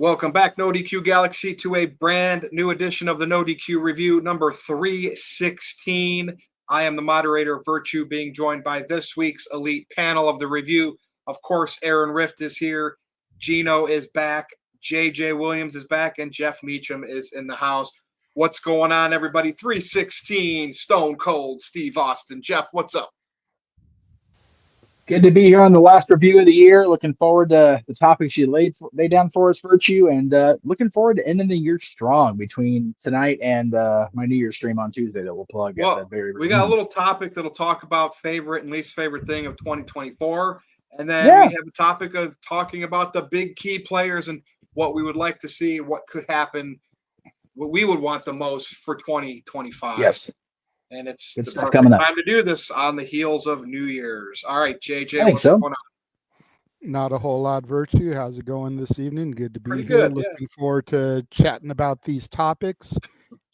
Welcome back, NoDQ Galaxy, to a brand new edition of the NoDQ Review, number 316. I am the moderator, Virtue, being joined by this week's elite panel of the review. Of course, Aaron Rift is here, Gino is back, JJ Williams is back, and Jeff Meacham is in the house. What's going on, everybody? 316, Stone Cold, Steve Austin. Jeff, what's up? Good to be here on the last review of the year. Looking forward to the topics you laid down for us, Virtue, and looking forward to ending the year strong between tonight and my New Year's stream on Tuesday that we'll plug. Well, we got a little topic that'll talk about favorite and least favorite thing of 2024, and then we have a topic of talking about the big key players and what we would like to see, what could happen, what we would want the most for 2025. Yes. And it's the perfect time to do this on the heels of New Year's. All right, JJ, what's going on? Not a whole lot, Virtue. How's it going this evening? Good to be here. Good, Looking forward to chatting about these topics,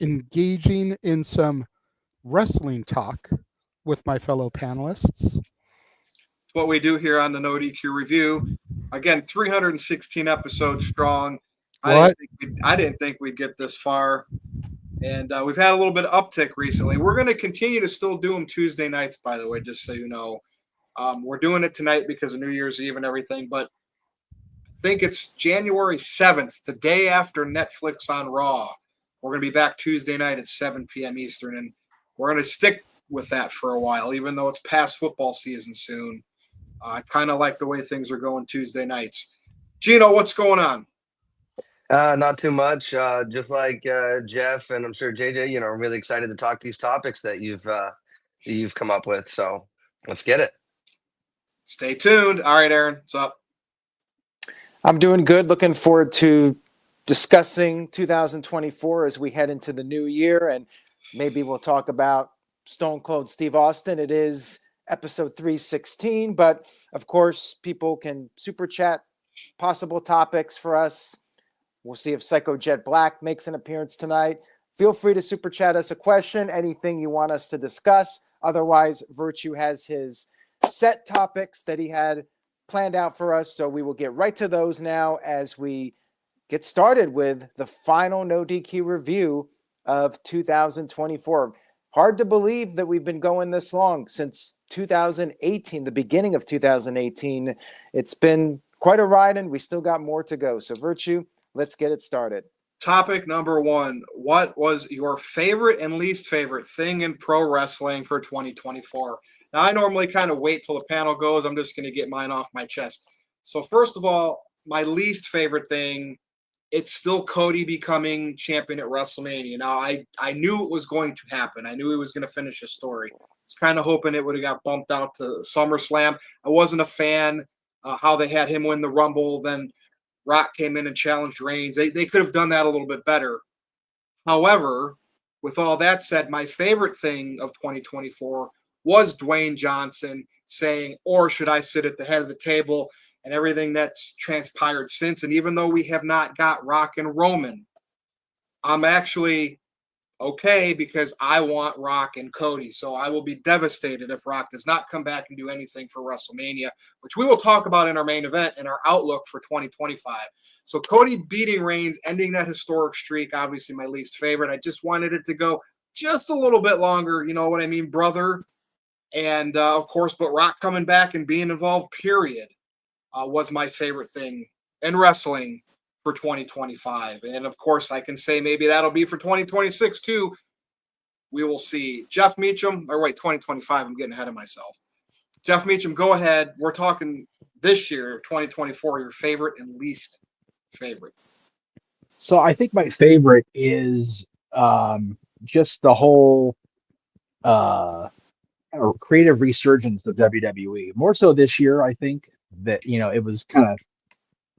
engaging in some wrestling talk with my fellow panelists. It's what we do here on the NoDQ Review. Again, 316 episodes strong. I didn't think we'd get this far. And we've had a little bit of uptick recently. We're going to continue to still do them Tuesday nights, by the way, just so you know. We're doing it tonight because of New Year's Eve and everything. But I think it's January 7th, the day after Netflix on Raw. We're going to be back Tuesday night at 7 p.m. Eastern. And we're going to stick with that for a while, even though it's past football season soon. I kind of like the way things are going Tuesday nights. Gino, what's going on? Not too much. Just like Jeff and I'm sure JJ, I'm really excited to talk these topics that you've come up with. So let's get it. Stay tuned. All right, Aaron, what's up? I'm doing good. Looking forward to discussing 2024 as we head into the new year, and maybe we'll talk about Stone Cold Steve Austin. It is episode 316, but of course, people can super chat possible topics for us. We'll see if Psycho Jet Black makes an appearance tonight. Feel free to super chat us a question, anything you want us to discuss. Otherwise, Virtue has his set topics that he had planned out for us. So we will get right to those now as we get started with the final NoDQ review of 2024. Hard to believe that we've been going this long since 2018, the beginning of 2018. It's been quite a ride, and we still got more to go. So Virtue, let's get it started. Topic number one. What was your favorite and least favorite thing in pro wrestling for 2024? Now, I normally kind of wait till the panel goes. I'm just going to get mine off my chest. So first of all, my least favorite thing, it's still Cody becoming champion at WrestleMania. Now, I knew it was going to happen. I knew he was going to finish his story. I was kind of hoping it would have got bumped out to SummerSlam. I wasn't a fan how they had him win the Rumble, then Rock came in and challenged Reigns. They could have done that a little bit better. However, with all that said, my favorite thing of 2024 was Dwayne Johnson saying, or should I sit at the head of the table, and everything that's transpired since. And even though we have not got Rock and Roman, I'm actually okay because I want Rock and Cody. So I will be devastated if Rock does not come back and do anything for WrestleMania, which we will talk about in our main event and our outlook for 2025. So Cody beating Reigns, ending that historic streak, obviously my least favorite. I just wanted it to go just a little bit longer. You know what I mean, brother? And of course, but Rock coming back and being involved, period, was my favorite thing in wrestling for 2025. And of course, I can say maybe that'll be for 2026 too. We will see. Jeff Meacham, or wait, 2025, I'm getting ahead of myself. Jeff Meacham, go ahead. We're talking this year, 2024, your favorite and least favorite. So I think my favorite is just the whole creative resurgence of WWE. More so this year, I think that, it was kind of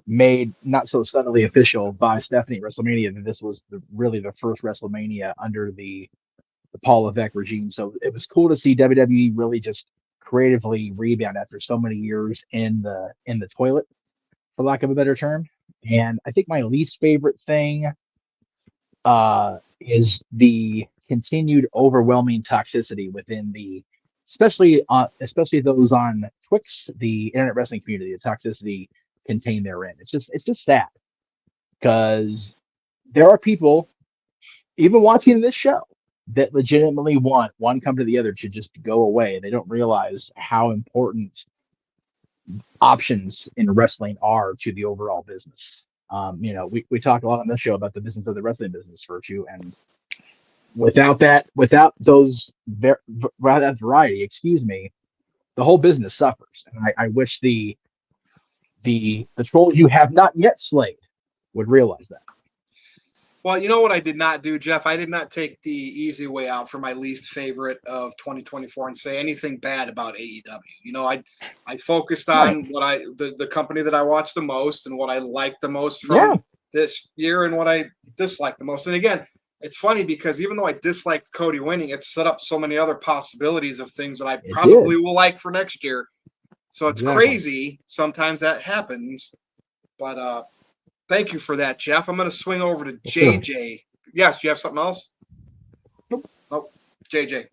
made not so subtly official by Stephanie at WrestleMania that this was really the first WrestleMania under the Paul Levesque regime. So it was cool to see WWE really just creatively rebound after so many years in the toilet, for lack of a better term. And I think my least favorite thing is the continued overwhelming toxicity within especially those on Twix, the internet wrestling community, the toxicity contained therein. It's just sad because there are people, even watching this show, that legitimately want one company or the other to just go away. They don't realize how important options in wrestling are to the overall business. We talk a lot on this show about the business of the wrestling business, Virtue, and without that variety, the whole business suffers. And I wish the trolls you have not yet slayed would realize that. Well, you know what I did not do, Jeff? I did not take the easy way out for my least favorite of 2024 and say anything bad about AEW. I focused on what the company that I watched the most and what I liked the most from this year and what I disliked the most. And again, it's funny because even though I disliked Cody winning, it set up so many other possibilities of things that I probably will like for next year. So it's crazy. Sometimes that happens, but thank you for that, Jeff. I'm going to swing over to JJ. Yes, you have something else? Nope. JJ.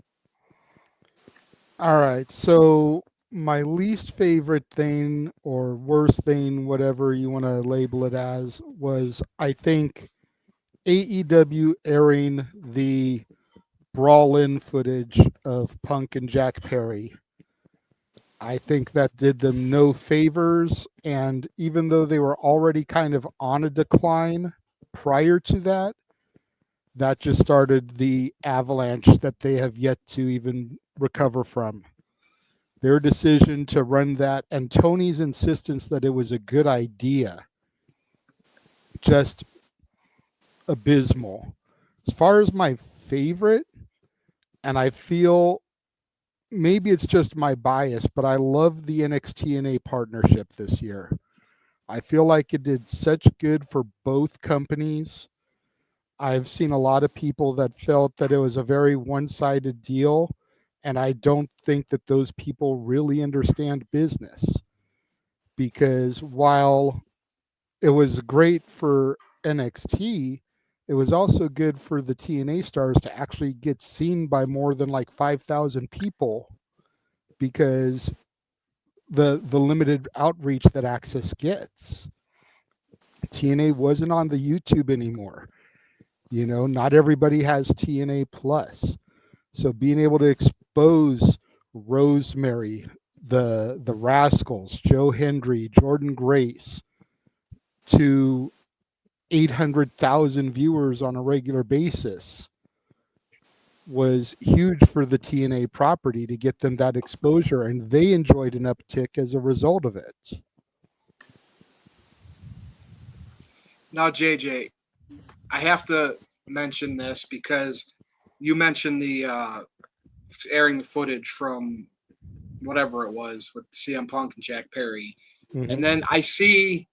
All right. So my least favorite thing or worst thing, whatever you want to label it as, was I think AEW airing the brawl-in footage of Punk and Jack Perry. I think that did them no favors, and even though they were already kind of on a decline prior to that, that just started the avalanche that they have yet to even recover from. Their decision to run that and Tony's insistence that it was a good idea, just abysmal. As far as my favorite, and I feel maybe it's just my bias, but I love the NXT and A partnership this year. I feel like it did such good for both companies. I've seen a lot of people that felt that it was a very one-sided deal, and I don't think that those people really understand business. Because while it was great for NXT, it was also good for the TNA stars to actually get seen by more than like 5,000 people because the limited outreach that Access gets. TNA wasn't on the YouTube anymore. Not everybody has TNA Plus. So being able to expose Rosemary, the Rascals, Joe Hendry, Jordan Grace to 800,000 viewers on a regular basis was huge for the TNA property to get them that exposure, and they enjoyed an uptick as a result of it. Now, JJ, I have to mention this because you mentioned the airing the footage from whatever it was with CM Punk and Jack Perry. Mm-hmm. And then I see,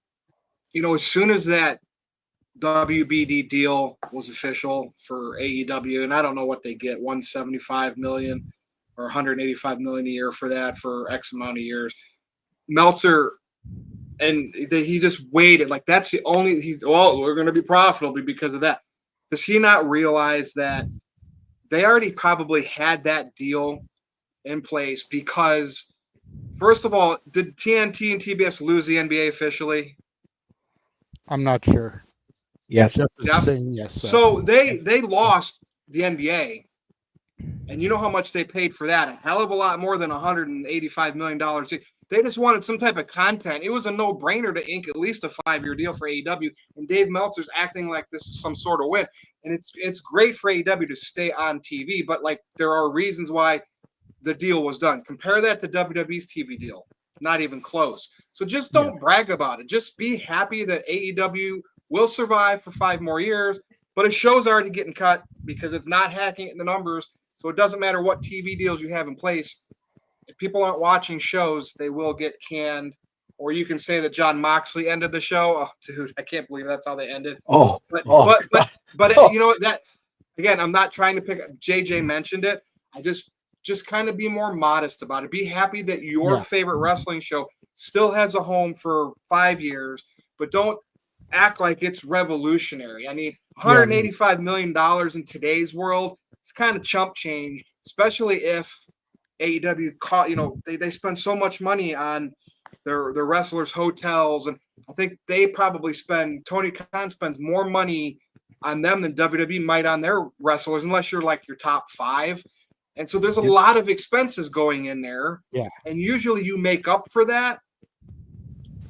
as soon as that WBD deal was official for AEW, and I don't know what they get, $175 million or $185 million a year for that for X amount of years. Meltzer, and he just waited. Like, that's the only, we're going to be profitable because of that. Does he not realize that they already probably had that deal in place? Because, first of all, did TNT and TBS lose the NBA officially? I'm not sure. Yes. Jeff is saying yes. So they lost the NBA. And you know how much they paid for that? A hell of a lot more than $185 million. They just wanted some type of content. It was a no-brainer to ink at least a 5-year deal for AEW. And Dave Meltzer's acting like this is some sort of win. And it's great for AEW to stay on TV, but there are reasons why the deal was done. Compare that to WWE's TV deal. Not even close. So just don't brag about it. Just be happy that AEW will survive for 5 more years, but his show's already getting cut because it's not hacking in the numbers. So it doesn't matter what TV deals you have in place. If people aren't watching shows, they will get canned. Or you can say that John Moxley ended the show. Oh, dude, I can't believe that's how they ended. But you know what? That again, I'm not trying to pick up. JJ mentioned it. I just kind of be more modest about it. Be happy that your favorite wrestling show still has a home for 5 years, but don't act like it's revolutionary. I mean, $185 million in today's world, it's kind of chump change, especially if AEW they spend so much money on their wrestlers' hotels. And I think they probably Tony Khan spends more money on them than WWE might on their wrestlers, unless you're like your top 5. And so there's a lot of expenses going in there. Yeah. And usually you make up for that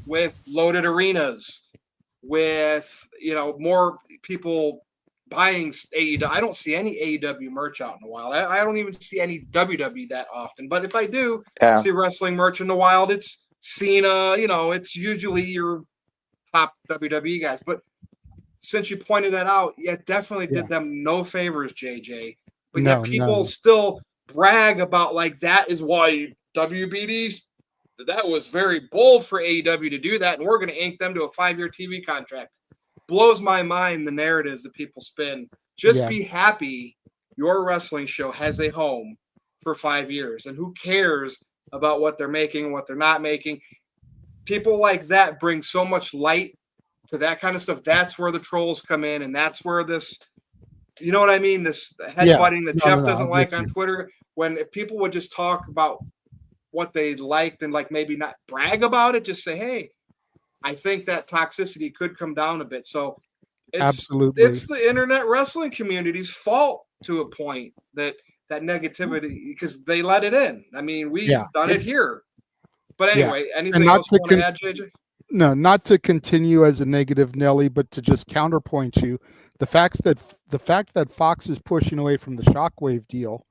with loaded arenas, with, more people buying AEW. I don't see any AEW merch out in the wild. I don't even see any WWE that often. But if I do see wrestling merch in the wild, it's Cena, it's usually your top WWE guys. But since you pointed that out, definitely did them no favors, JJ. But yet people still brag about like that is why WBD, that was very bold for AEW to do that, and we're going to ink them to a 5-year TV contract. Blows my mind the narratives that people spin. Just be happy your wrestling show has a home for 5 years, and who cares about what they're making and what they're not making. People like that bring so much light to that kind of stuff. That's where the trolls come in, and that's where this, you know what I mean? This headbutting that Jeff doesn't like on Twitter. When if people would just talk about what they liked and like maybe not brag about it, just say, hey, I think that toxicity could come down a bit. So it's the internet wrestling community's fault to a point that negativity, because they let it in. I mean, we've done it here. But anyway, anything else you want to add, JJ? No, not to continue as a negative Nelly, but to just counterpoint you. The fact that Fox is pushing away from the Shockwave deal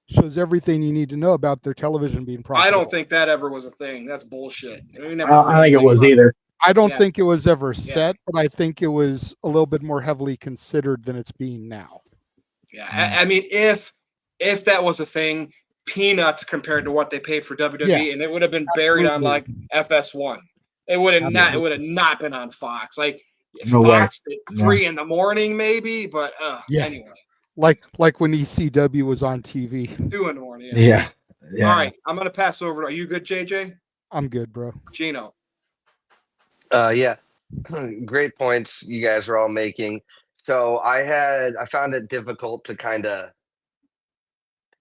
shows everything you need to know about their television being profitable. I don't think that ever was a thing. That's bullshit. I don't think it was either. I don't think it was ever set, but I think it was a little bit more heavily considered than it's being now. Yeah, I mean, if that was a thing, peanuts compared to what they paid for WWE, and it would have been buried on like FS1. It would have not. It would have not been on Fox. Like Fox at 3 in the morning, maybe. But anyway, like when ECW was on TV. 2 in the morning. Yeah. All right, I'm gonna pass over. Are you good, JJ? I'm good, bro. Gino. Great points you guys were all making. So I found it difficult to kind of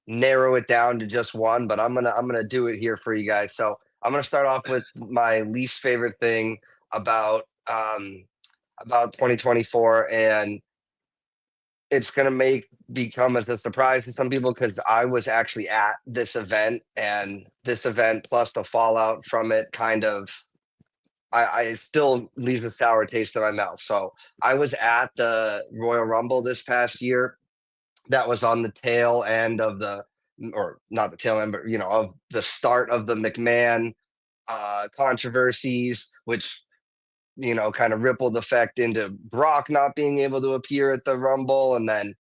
narrow it down to just one, but I'm gonna do it here for you guys. So I'm gonna start off with my least favorite thing about 2024, and it's gonna become as a surprise to some people because I was actually at this event, and this event plus the fallout from it kind of I still leaves a sour taste in my mouth. So I was at the Royal Rumble this past year. That was on the tail end of or not the tail end, but of the start of the McMahon controversies, which kind of rippled effect into Brock not being able to appear at the Rumble, and then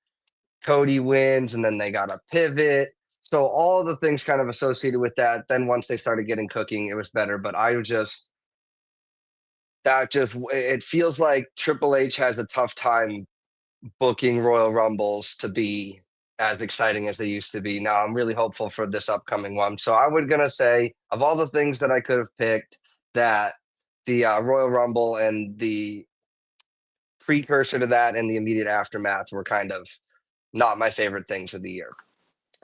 Cody wins, and then they got a pivot. So all the things kind of associated with that. Then once they started getting cooking, it was better. But it feels like Triple H has a tough time booking Royal Rumbles to be as exciting as they used to be. Now I'm really hopeful for this upcoming one. So I was gonna say, of all the things that I could have picked, that the Royal Rumble and the precursor to that and the immediate aftermath were kind of not my favorite things of the year.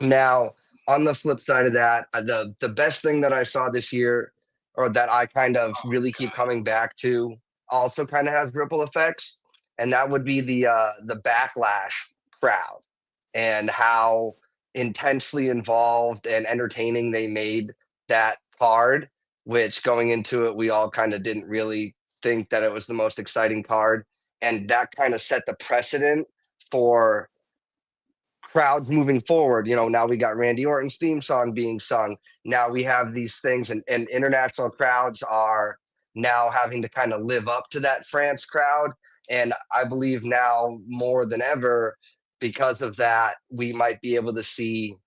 Now, on the flip side of that, the best thing that I saw this year, or that I kind of really keep coming back to, also kind of has ripple effects, and that would be the Backlash crowd and how intensely involved and entertaining they made that card, which going into it, we all kind of didn't really think that it was the most exciting card. And that kind of set the precedent for crowds moving forward. Now we got Randy Orton's theme song being sung. Now we have these things, and international crowds are now having to kind of live up to that France crowd. And I believe now more than ever, because of that, we might be able to see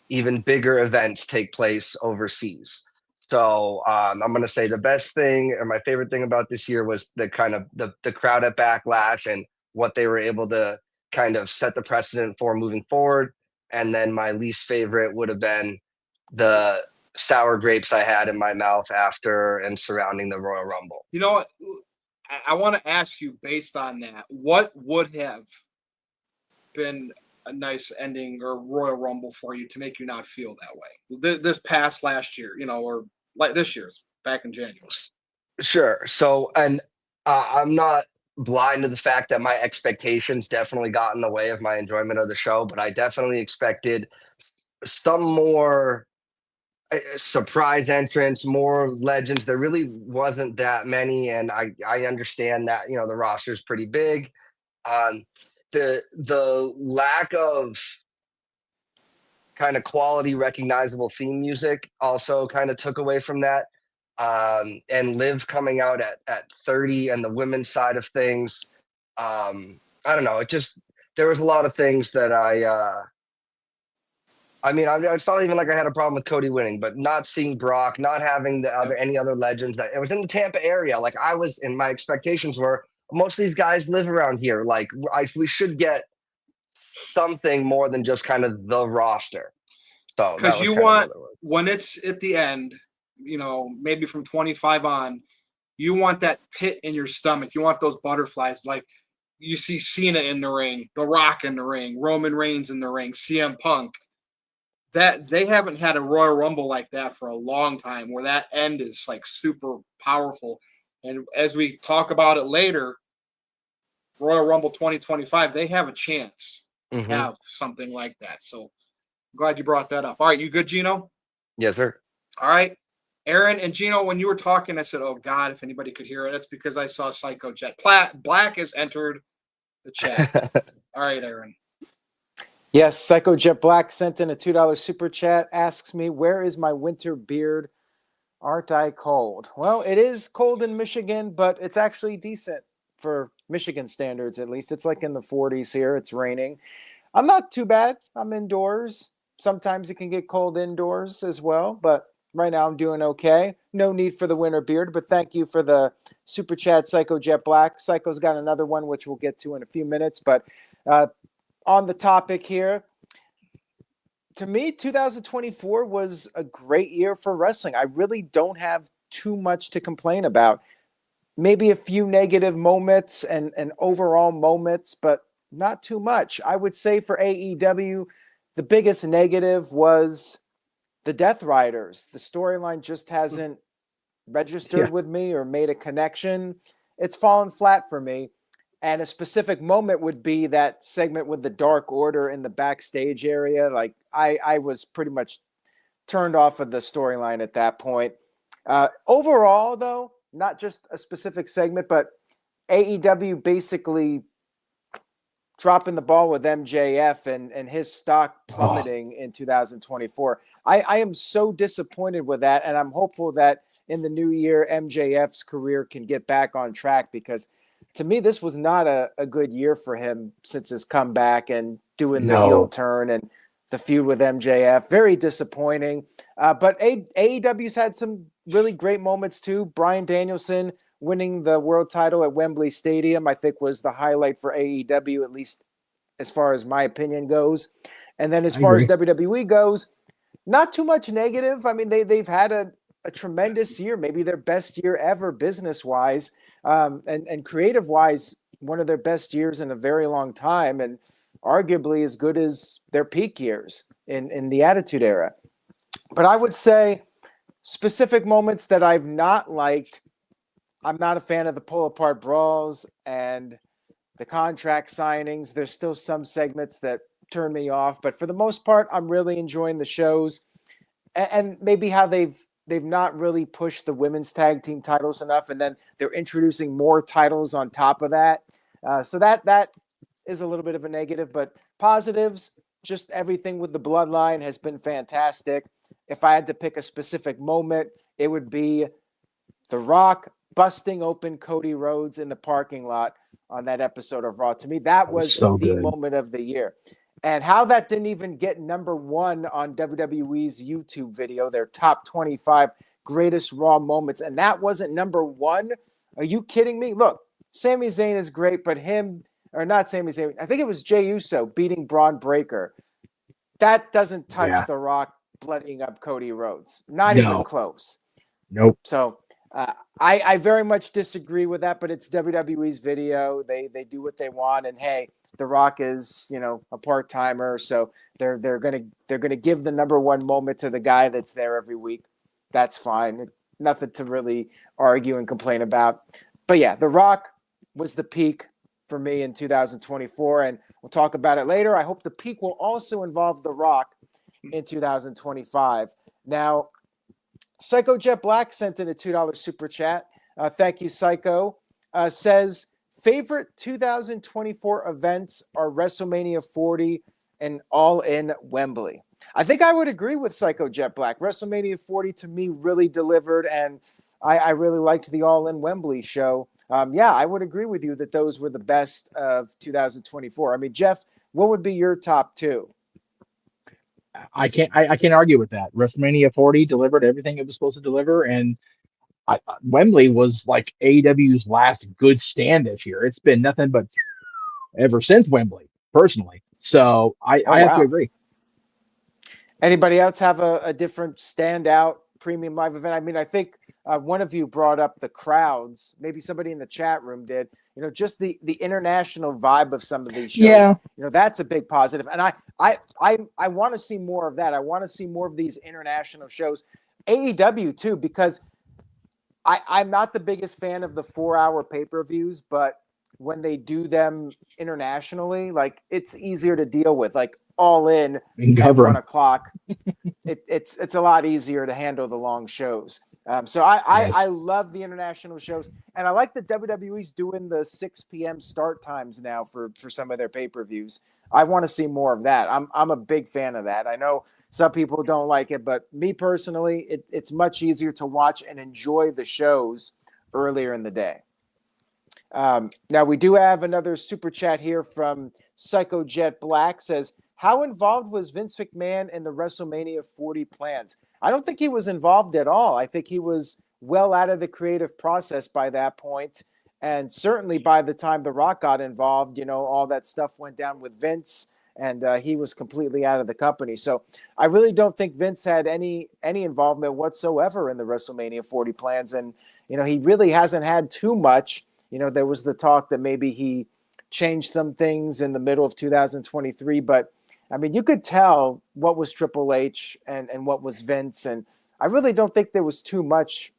even bigger events take place overseas. So I'm going to say the best thing, or my favorite thing about this year, was the kind of the crowd at Backlash and what they were able to kind of set the precedent for moving forward. And then my least favorite would have been the sour grapes I had in my mouth after and surrounding the Royal Rumble. You know what? I want to ask you, based on that, what would have been a nice ending or Royal Rumble for you to make you not feel that way? This past last year, or like this year's back in January. Sure. So, and I'm not blind to the fact that my expectations definitely got in the way of my enjoyment of the show, but I definitely expected some more surprise entrants, more legends. There really wasn't that many, and I understand that the roster is pretty big. The lack of kind of quality recognizable theme music also kind of took away from that. And Liv coming out at 30 and the women's side of things. I don't know. There was a lot of things that it's not even like I had a problem with Cody winning, but not seeing Brock, not having any other legends. That it was in the Tampa area. Like my expectations were most of these guys live around here. Like we should get something more than just kind of the roster. So because you want, when it's at the end, maybe from 25 on, you want that pit in your stomach. You want those butterflies. Like you see Cena in the ring, The Rock in the ring, Roman Reigns in the ring, CM Punk. That they haven't had a Royal Rumble like that for a long time, where that end is like super powerful. And as we talk about it later, Royal Rumble 2025, they have a chance to have something like that. So I'm glad you brought that up. All right, you good, Gino? Yes, sir. All right. Aaron and Gino, when you were talking, I said, oh, God, if anybody could hear it, that's because I saw Psycho Jet Black has entered the chat. All right, Aaron. Yes, Psycho Jet Black sent in a $2 super chat, asks me, where is my winter beard? Aren't I cold? Well, it is cold in Michigan, but it's actually decent for Michigan standards, at least. It's like in the 40s here. It's raining. I'm not too bad. I'm indoors. Sometimes it can get cold indoors as well, but right now I'm doing okay. No need for the winter beard, but thank you for the super chat, Psycho Jet Black. Psycho's got another one, which we'll get to in a few minutes, but on the topic here, to me, 2024 was a great year for wrestling. I really don't have too much to complain about. Maybe a few negative moments and overall moments, but not too much. I would say for AEW, the biggest negative was the Death Riders. The storyline just hasn't registered with me or made a connection. It's fallen flat for me. And a specific moment would be that segment with the Dark Order in the backstage area. Like I was pretty much turned off of the storyline at that point. Overall, though, not just a specific segment, but AEW basically dropping the ball with MJF and his stock plummeting in 2024. I am so disappointed with that, and I'm hopeful that in the new year, MJF's career can get back on track, because to me, this was not a good year for him since his comeback and doing the heel turn and the feud with MJF. Very disappointing. But AEW's had some really great moments too. Bryan Danielson winning the world title at Wembley Stadium, I think, was the highlight for AEW, at least as far as my opinion goes. And then as far as WWE goes, not too much negative. I mean, they've had a tremendous year, maybe their best year ever business-wise. And creative-wise, one of their best years in a very long time, and arguably as good as their peak years in the Attitude Era. But I would say specific moments that I've not liked, I'm not a fan of the pull-apart brawls and the contract signings. There's still some segments that turn me off, but for the most part, I'm really enjoying the shows. And maybe how they've not really pushed the women's tag team titles enough, and then they're introducing more titles on top of that. So that is a little bit of a negative, but positives, just everything with the bloodline has been fantastic. If I had to pick a specific moment, it would be The Rock busting open Cody Rhodes in the parking lot on that episode of Raw. To me, that was the moment of the year. And how that didn't even get number one on WWE's YouTube video, their top 25 greatest Raw moments, and that wasn't number one? Are you kidding me? Look, Sami Zayn is great, but not Sami Zayn, I think it was Jey Uso beating Braun Breaker. That doesn't touch The Rock bloodying up Cody Rhodes. Not even close. Nope. So I very much disagree with that, but it's WWE's video. They do what they want, and hey, The Rock is, a part-timer, so they're gonna give the number one moment to the guy that's there every week. That's fine. nothing to really argue and complain about. But yeah, The Rock was the peak for me in 2024, and we'll talk about it later. I hope the peak will also involve The Rock in 2025. Now, Psycho Jet Black sent in a $2 super chat. Thank you, Psycho. Says, favorite 2024 events are WrestleMania 40 and All In Wembley. I think I would agree with Psycho Jet Black. WrestleMania 40 to me really delivered, and I really liked the All In Wembley show. Yeah, I would agree with you that those were the best of 2024. I mean, Jeff, what would be your top two? I can't argue with that. WrestleMania 40 delivered everything it was supposed to deliver, and Wembley was like AEW's last good stand this year. It's been nothing but ever since Wembley, personally. So I have to agree. Anybody else have a different standout premium live event? I mean, I think one of you brought up the crowds. Maybe somebody in the chat room did. You know, just the international vibe of some of these shows. Yeah. You know, that's a big positive. And I want to see more of that. I want to see more of these international shows. AEW too, because I'm not the biggest fan of the 4-hour pay-per-views, but when they do them internationally, like it's easier to deal with. Like All In at 1 o'clock, it's a lot easier to handle the long shows. So I love the international shows, and I like that WWE's doing the 6 p.m. start times now for some of their pay-per-views. I want to see more of that. I'm a big fan of that. I know some people don't like it, but me personally, it's much easier to watch and enjoy the shows earlier in the day. Now we do have another super chat here from Psycho Jet Black. Says, how involved was Vince McMahon in the WrestleMania 40 plans? I don't think he was involved at all. I think he was well out of the creative process by that point. And certainly by the time The Rock got involved, you know, all that stuff went down with Vince, and he was completely out of the company. So I really don't think Vince had any involvement whatsoever in the WrestleMania 40 plans. And, you know, he really hasn't had too much. You know, there was the talk that maybe he changed some things in the middle of 2023, but I mean, you could tell what was Triple H and what was Vince. And I really don't think there was too much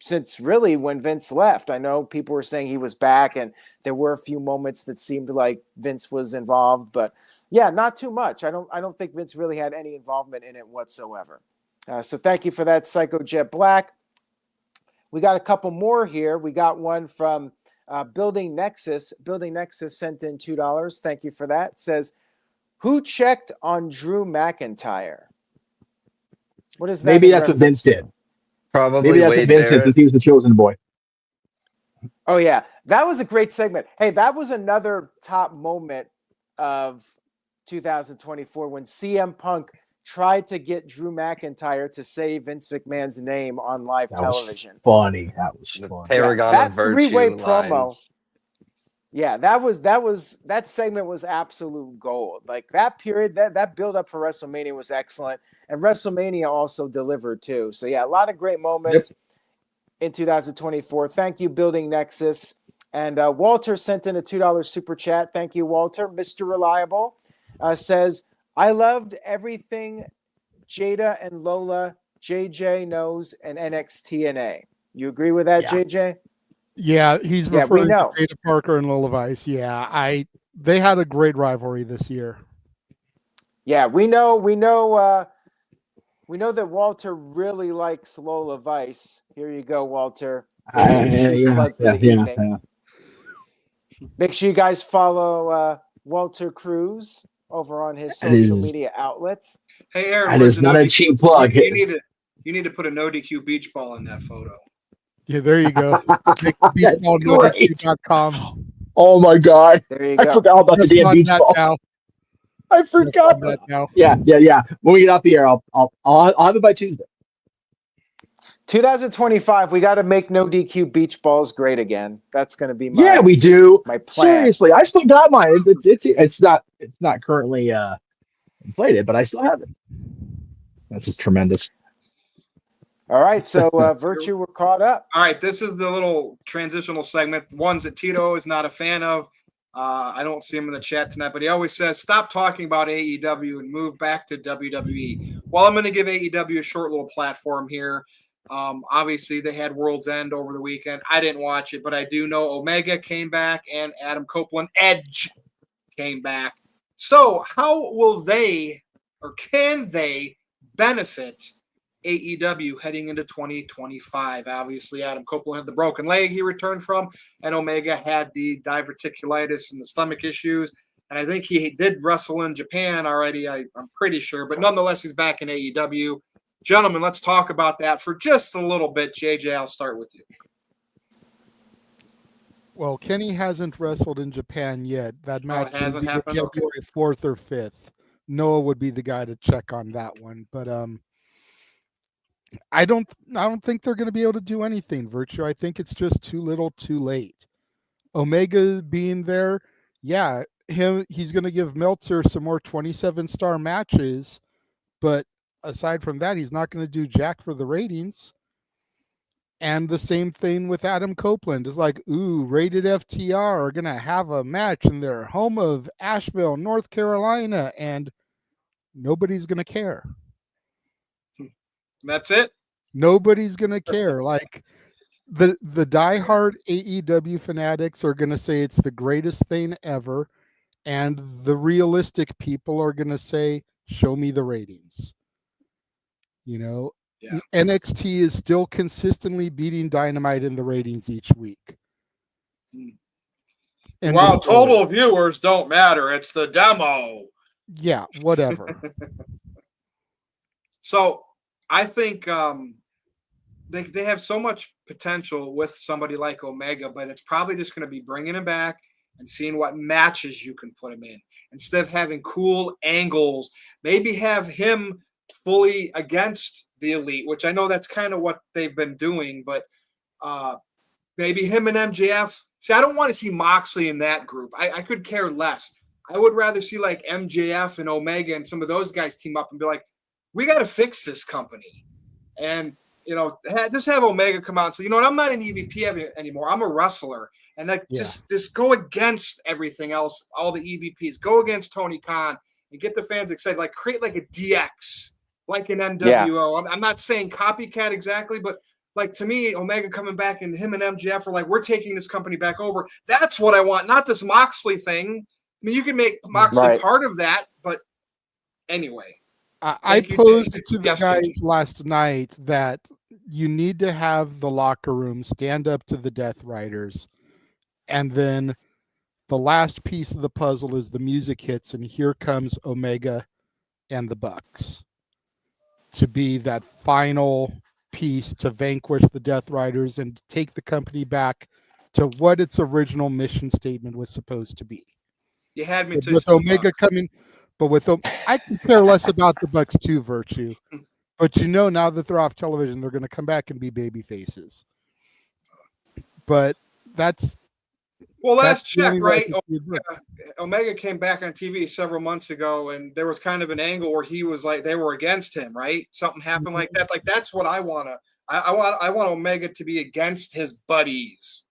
since really when Vince left. I know people were saying he was back, and there were a few moments that seemed like Vince was involved, but yeah, not too much. I don't think Vince really had any involvement in it whatsoever. So thank you for that, Psycho Jet Black. We got a couple more here. We got one from Building Nexus. Building Nexus sent in $2. Thank you for that. It says, who checked on Drew McIntyre? What is that? Maybe that's what Vince did. Probably maybe that's what Vince did, since he was the chosen boy. Oh yeah, that was a great segment. Hey, that was another top moment of 2024 when CM Punk tried to get Drew McIntyre to say Vince McMahon's name on live television. Funny. That was funny. Paragon of virtue three-way lines. promo. Yeah, that segment was absolute gold. Like that period, that build up for WrestleMania was excellent, and WrestleMania also delivered too. So yeah, a lot of great moments in 2024. Thank you, Building Nexus. And Walter sent in a $2 super chat. Thank you, Walter. Mr. Reliable says, I loved everything Jada and Lola, JJ knows, and NXT&A. You agree with that, JJ? Yeah, he's referring to Jada Parker and Lola Vice. Yeah, they had a great rivalry this year. Yeah, we know that Walter really likes Lola Vice. Here you go, Walter. Evening. Make sure you guys follow Walter Cruz over on his social media outlets. Hey, Aaron, that is not a cheap plug. You need to put a NoDQ beach ball in that photo. Yeah, there you go. beachball.com. Oh my God! There you go. I forgot about the damn beach balls. I forgot that now. Yeah. When we get off the air, I'll have it by Tuesday. 2025, we got to make NoDQ beach balls great again. That's going to be we do. My plan. Seriously, I still got mine. It's not currently inflated, but I still have it. That's just tremendous. All right, so Virtue, we're caught up. All right, this is the little transitional segment, ones that Tito is not a fan of. I don't see him in the chat tonight, but he always says, stop talking about AEW and move back to WWE. Well, I'm going to give AEW a short little platform here. Obviously, they had Worlds End over the weekend. I didn't watch it, but I do know Omega came back and Adam Copeland Edge came back. So, how will they or can they benefit AEW heading into 2025? Obviously, Adam Copeland had the broken leg he returned from, and Omega had the diverticulitis and the stomach issues. And I think he did wrestle in Japan already, I'm pretty sure. But nonetheless, he's back in AEW. Gentlemen, let's talk about that for just a little bit. JJ, I'll start with you. Well, Kenny hasn't wrestled in Japan yet. That match is hasn't either happened? January 4th or 5th. Noah would be the guy to check on that one. But I don't think they're going to be able to do anything, Virtue. I think it's just too little, too late. Omega being there, yeah, he's going to give Meltzer some more 27-star matches, but aside from that, he's not going to do jack for the ratings. And the same thing with Adam Copeland. It's like, ooh, Rated FTR are going to have a match in their home of Asheville, North Carolina, and nobody's going to care. That's it? Nobody's going to care. Like, the diehard AEW fanatics are going to say it's the greatest thing ever, and the realistic people are going to say, show me the ratings. You know, Yeah. NXT is still consistently beating Dynamite in the ratings each week. And While total viewers don't matter, it's the demo. Yeah, whatever. So I think they have so much potential with somebody like Omega, but it's probably just going to be bringing him back and seeing what matches you can put him in. Instead of having cool angles, maybe have him fully against the Elite, which I know that's kind of what they've been doing, but maybe him and MJF. See, I don't want to see Moxley in that group. I could care less. I would rather see like MJF and Omega and some of those guys team up and be like, we got to fix this company. And, you know, just have Omega come out and say, you know what, I'm not an EVP anymore. I'm a wrestler. And like, just go against everything else, all the EVPs. Go against Tony Khan and get the fans excited. Like, create like a DX, like an NWO. I'm not saying copycat exactly, but like, to me, Omega coming back and him and MJF are like, we're taking this company back over. That's what I want, not this Moxley thing. I mean, you can make Moxley part of that, but anyway. I posed to the guys last night that you need to have the locker room stand up to the Death Riders, and then the last piece of the puzzle is the music hits, and here comes Omega and the Bucks to be that final piece to vanquish the Death Riders and take the company back to what its original mission statement was supposed to be. You had me with Omega coming, but with I can care less about the Bucks too, Virtue. But you know, now that they're off television, they're going to come back and be baby faces. But that's last check, right? Omega came back on TV several months ago, and there was kind of an angle where he was like they were against him, right? Something happened like that. Like that's what I want to. I want Omega to be against his buddies.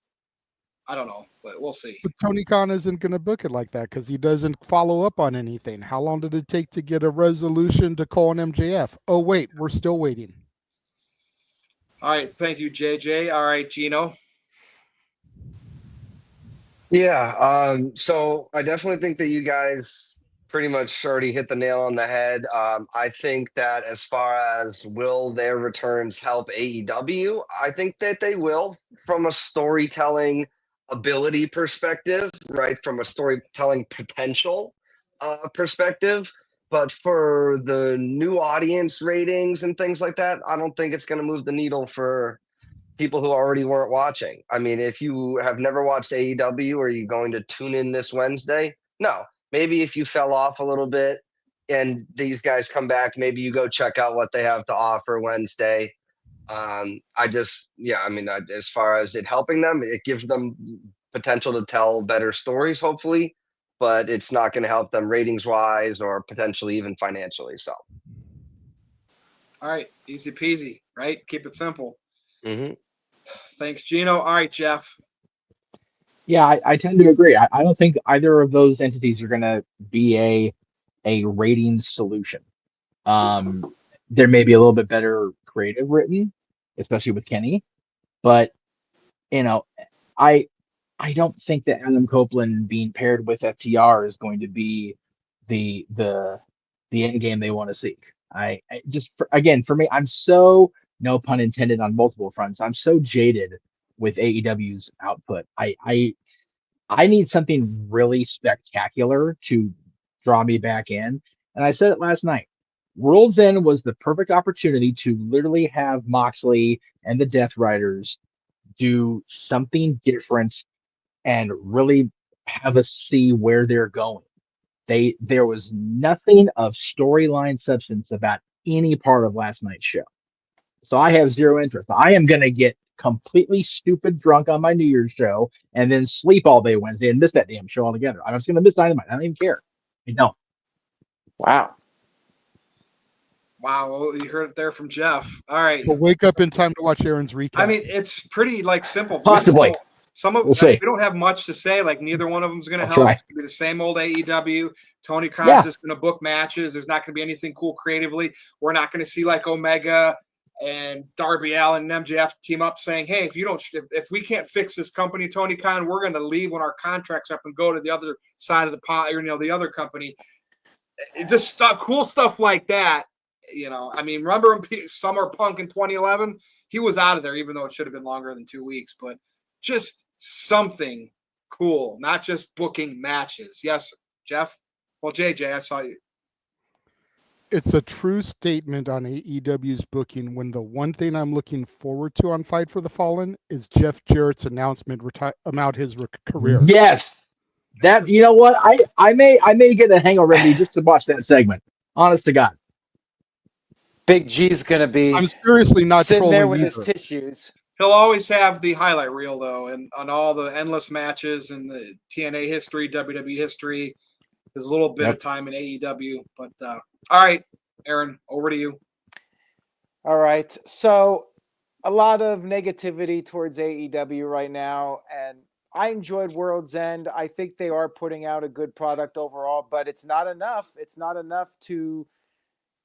I don't know, but we'll see. But Tony Khan isn't going to book it like that because he doesn't follow up on anything. How long did it take to get a resolution to call an MJF? Oh, wait, we're still waiting. All right. Thank you, JJ. All right, Gino. Yeah. So I definitely think that you guys pretty much already hit the nail on the head. I think that as far as will their returns help AEW, I think that they will from a storytelling ability perspective, right? From a storytelling potential perspective. But for the new audience ratings and things like that, I don't think it's going to move the needle for people who already weren't watching. I mean, if you have never watched AEW, are you going to tune in this Wednesday? No. Maybe if you fell off a little bit and these guys come back, maybe you go check out what they have to offer Wednesday. As far as it helping them, it gives them potential to tell better stories, hopefully, but it's not going to help them ratings wise or potentially even financially. So. All right. Easy peasy, right? Keep it simple. Mm-hmm. Thanks, Gino. All right, Jeff. Yeah, I tend to agree. I don't think either of those entities are going to be a ratings solution. There may be a little bit better creative written, especially with Kenny. But you know, I I don't think that Adam Copeland being paired with FTR is going to be the the the end game they want to seek. I just again for me, I'm so no pun intended on multiple fronts. I'm so jaded with AEW's output. I need something really spectacular to draw me back in. And I said it last night. World's End was the perfect opportunity to literally have Moxley and the Death Riders do something different and really have us see where they're going. There was nothing of storyline substance about any part of last night's show. So I have zero interest. I am going to get completely stupid drunk on my New Year's show and then sleep all day Wednesday and miss that damn show altogether. I'm just going to miss Dynamite. I don't even care. I don't. Wow. Wow, well, you heard it there from Jeff. All right. We'll wake up in time to watch Aaron's recap. I mean, it's pretty like simple. Possibly. We'll see. We don't have much to say. Like neither one of them is going to That's help. right. It's going to be the same old AEW. Tony Khan's Yeah. just going to book matches. There's not going to be anything cool creatively. We're not going to see like Omega and Darby Allin and MJF team up saying, "Hey, if we can't fix this company, Tony Khan, we're going to leave when our contract's up and go to the other side of the pond, or the other company." It just cool stuff like that. I mean, remember Summer Punk in 2011? He was out of there, even though it should have been longer than 2 weeks. But just something cool, not just booking matches. Yes, Jeff? Well, JJ, I saw you. It's a true statement on AEW's booking when the one thing I'm looking forward to on Fight for the Fallen is Jeff Jarrett's announcement about his career. Yes. That, you know what? I may get a hangover remedy just to watch that segment. Honest to God. Big G's going to be I'm seriously not sitting there trolling with either. his tissues. He'll always have the highlight reel, though, and on all the endless matches and the TNA history, WWE history. There's a little bit of time in AEW. But, all right, Aaron, over to you. All right. So a lot of negativity towards AEW right now, and I enjoyed World's End. I think they are putting out a good product overall, but it's not enough. It's not enough to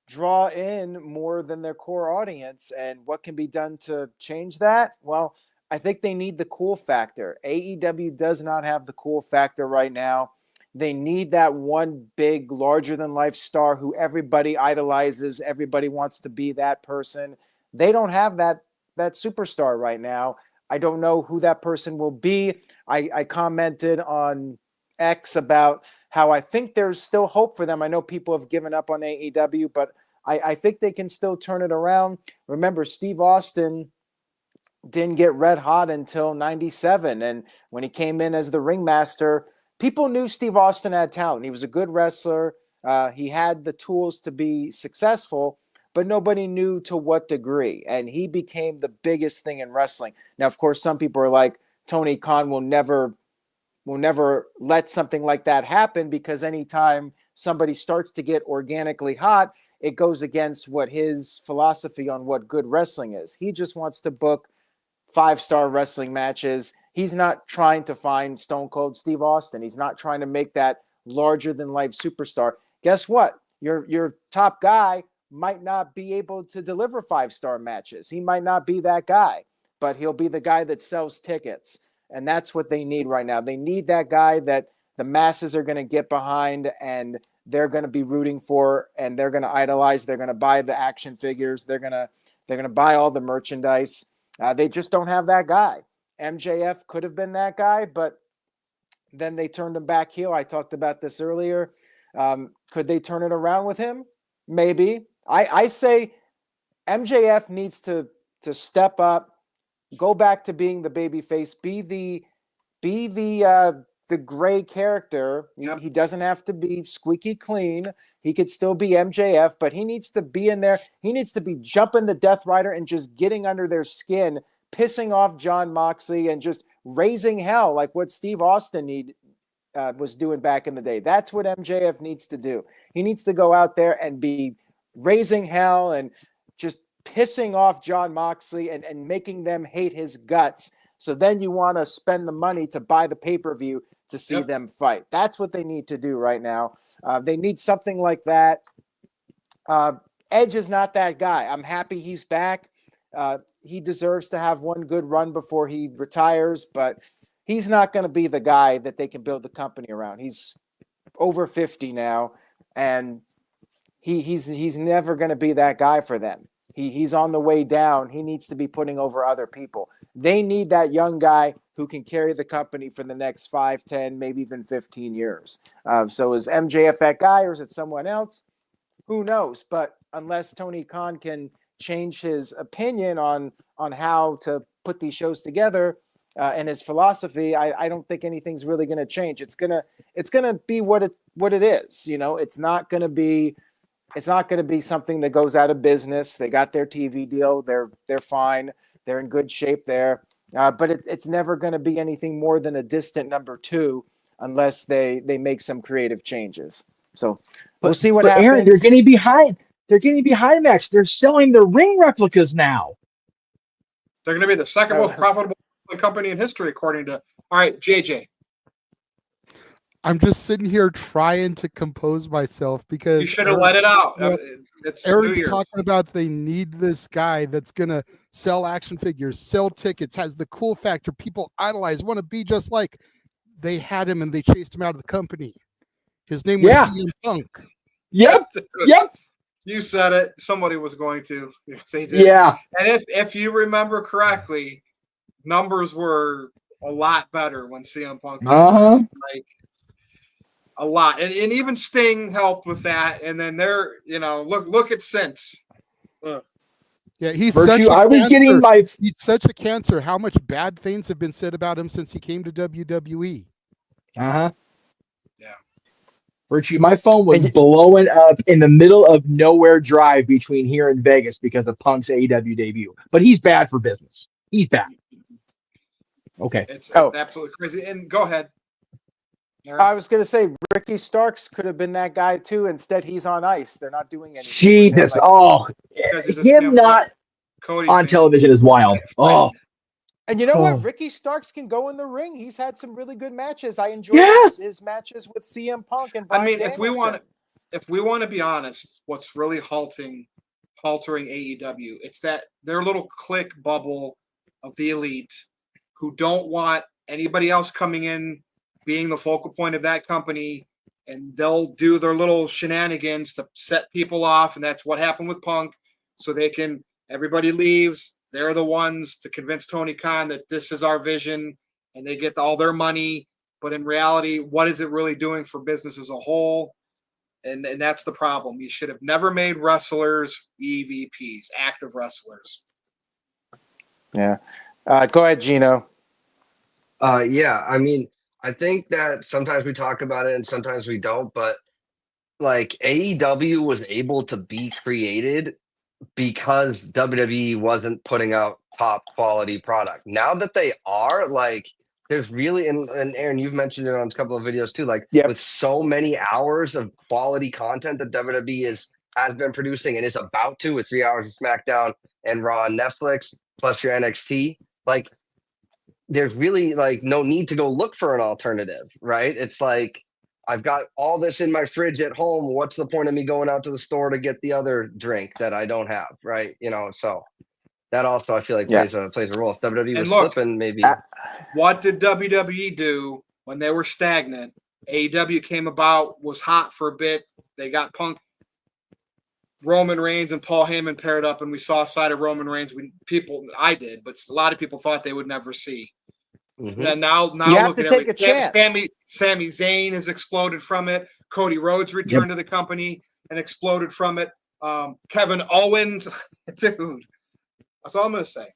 draw in more than their core audience. And what can be done to change that? Well, I think they need the cool factor. AEW does not have the cool factor right now. They need that one big, larger-than-life star who everybody idolizes. Everybody wants to be that person. They don't have that superstar right now. I don't know who that person will be. I commented on X about how I think there's still hope for them. I know people have given up on AEW, but I think they can still turn it around. Remember, Steve Austin didn't get red hot until 97. And when he came in as the ringmaster, people knew Steve Austin had talent. He was a good wrestler. He had the tools to be successful, but nobody knew to what degree. And he became the biggest thing in wrestling. Now, of course, some people are like, Tony Khan will never let something like that happen, because anytime somebody starts to get organically hot, it goes against what his philosophy on what good wrestling is. He just wants to book 5-star wrestling matches. He's not trying to find Stone Cold Steve Austin. He's not trying to make that larger-than-life superstar. Guess what? Your top guy might not be able to deliver 5-star matches. He might not be that guy, but he'll be the guy that sells tickets. And that's what they need right now. They need that guy that the masses are going to get behind and they're going to be rooting for, and they're going to idolize. They're going to buy the action figures. They're going to buy all the merchandise. They just don't have that guy. MJF could have been that guy, but then they turned him back heel. I talked about this earlier. Could they turn it around with him? Maybe. I say MJF needs to step up, go back to being the babyface, be the gray character. Yep. He doesn't have to be squeaky clean. He could still be MJF, but he needs to be in there. He needs to be jumping the Death Rider and just getting under their skin, pissing off John Moxley and just raising hell like what Steve Austin was doing back in the day. That's what MJF needs to do. He needs to go out there and be raising hell and just pissing off John Moxley and making them hate his guts. So then you want to spend the money to buy the pay-per-view to see them fight. That's what they need to do right now. They need something like that. Edge is not that guy. I'm happy he's back. He deserves to have one good run before he retires, but he's not going to be the guy that they can build the company around. He's over 50 now, and he's never going to be that guy for them. He's on the way down. He needs to be putting over other people. They need that young guy who can carry the company for the next 5, 10, maybe even 15 years. So is MJF that guy, or is it someone else? Who knows? But unless Tony Khan can change his opinion on how to put these shows together and his philosophy, I don't think anything's really going to change. It's gonna be what it is. You know, it's not going to be something that goes out of business. They got their TV deal. They're fine. They're in good shape there. But it's never going to be anything more than a distant number 2 unless they make some creative changes. So we'll see what happens. Aaron, they're getting behind. They're getting behind Max. They're selling the ring replicas now. They're going to be the second most profitable company in history, according to. All right, JJ. I'm just sitting here trying to compose myself because you should have let it out. It's Aaron's talking about they need this guy that's going to sell action figures, sell tickets, has the cool factor people idolize, want to be just like. They had him and they chased him out of the company. His name was CM Punk. Yep. You said it. Somebody was going to. If they did. Yeah. And if you remember correctly, numbers were a lot better when CM Punk was like a lot. And even Sting helped with that. And then they're, look at since. Yeah, he's Virtue, he's such a cancer. How much bad things have been said about him since he came to WWE. Yeah. Virtue, my phone was blowing up in the middle of nowhere drive between here and Vegas because of Punk's AEW debut. But he's bad for business. He's bad. Okay. It's absolutely crazy. And go ahead. Aaron. I was going to say Ricky Starks could have been that guy too. Instead, he's on ice. They're not doing anything. Jesus. Him not Cody on television is wild. Oh. And you know what? Ricky Starks can go in the ring. He's had some really good matches. I enjoyed his matches with CM Punk and Bryan Danielson. if we want to be honest, what's really haltering AEW, it's that their little clique bubble of the elite who don't want anybody else coming in being the focal point of that company, and they'll do their little shenanigans to set people off, and that's what happened with Punk. So everybody leaves. They're the ones to convince Tony Khan that this is our vision, and they get all their money. But in reality, what is it really doing for business as a whole? And that's the problem. You should have never made wrestlers EVPs, active wrestlers. Yeah. Go ahead, Gino. Yeah, I mean, I think that sometimes we talk about it and sometimes we don't, but like AEW was able to be created because WWE wasn't putting out top quality product. Now that they are, like, there's really, and Aaron, you've mentioned it on a couple of videos too, like with so many hours of quality content that WWE has been producing and is about to, with 3 hours of SmackDown and Raw on Netflix, plus your NXT, like, there's really like no need to go look for an alternative, right? It's like, I've got all this in my fridge at home. What's the point of me going out to the store to get the other drink that I don't have, right? So that also I feel like plays a role. If WWE was slipping, maybe. What did WWE do when they were stagnant? AEW came about, was hot for a bit. They got Punk, Roman Reigns, and Paul Heyman paired up, and we saw a side of Roman Reigns I did, but a lot of people thought they would never see. Mm-hmm. And now you have to take a chance. Sami Zayn has exploded from it. Cody Rhodes returned to the company and exploded from it. Kevin Owens, dude, that's all I'm going to say.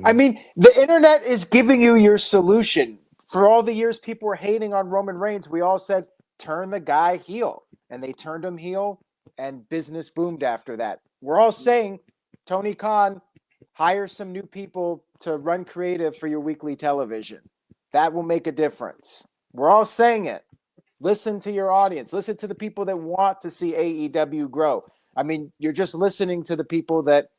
I mean, the internet is giving you your solution. For all the years people were hating on Roman Reigns, we all said, turn the guy heel. And they turned him heel, and business boomed after that. We're all saying, Tony Khan, hire some new people to run creative for your weekly television. That will make a difference. We're all saying it. Listen to your audience. Listen to the people that want to see AEW grow. I mean, you're just listening to the people that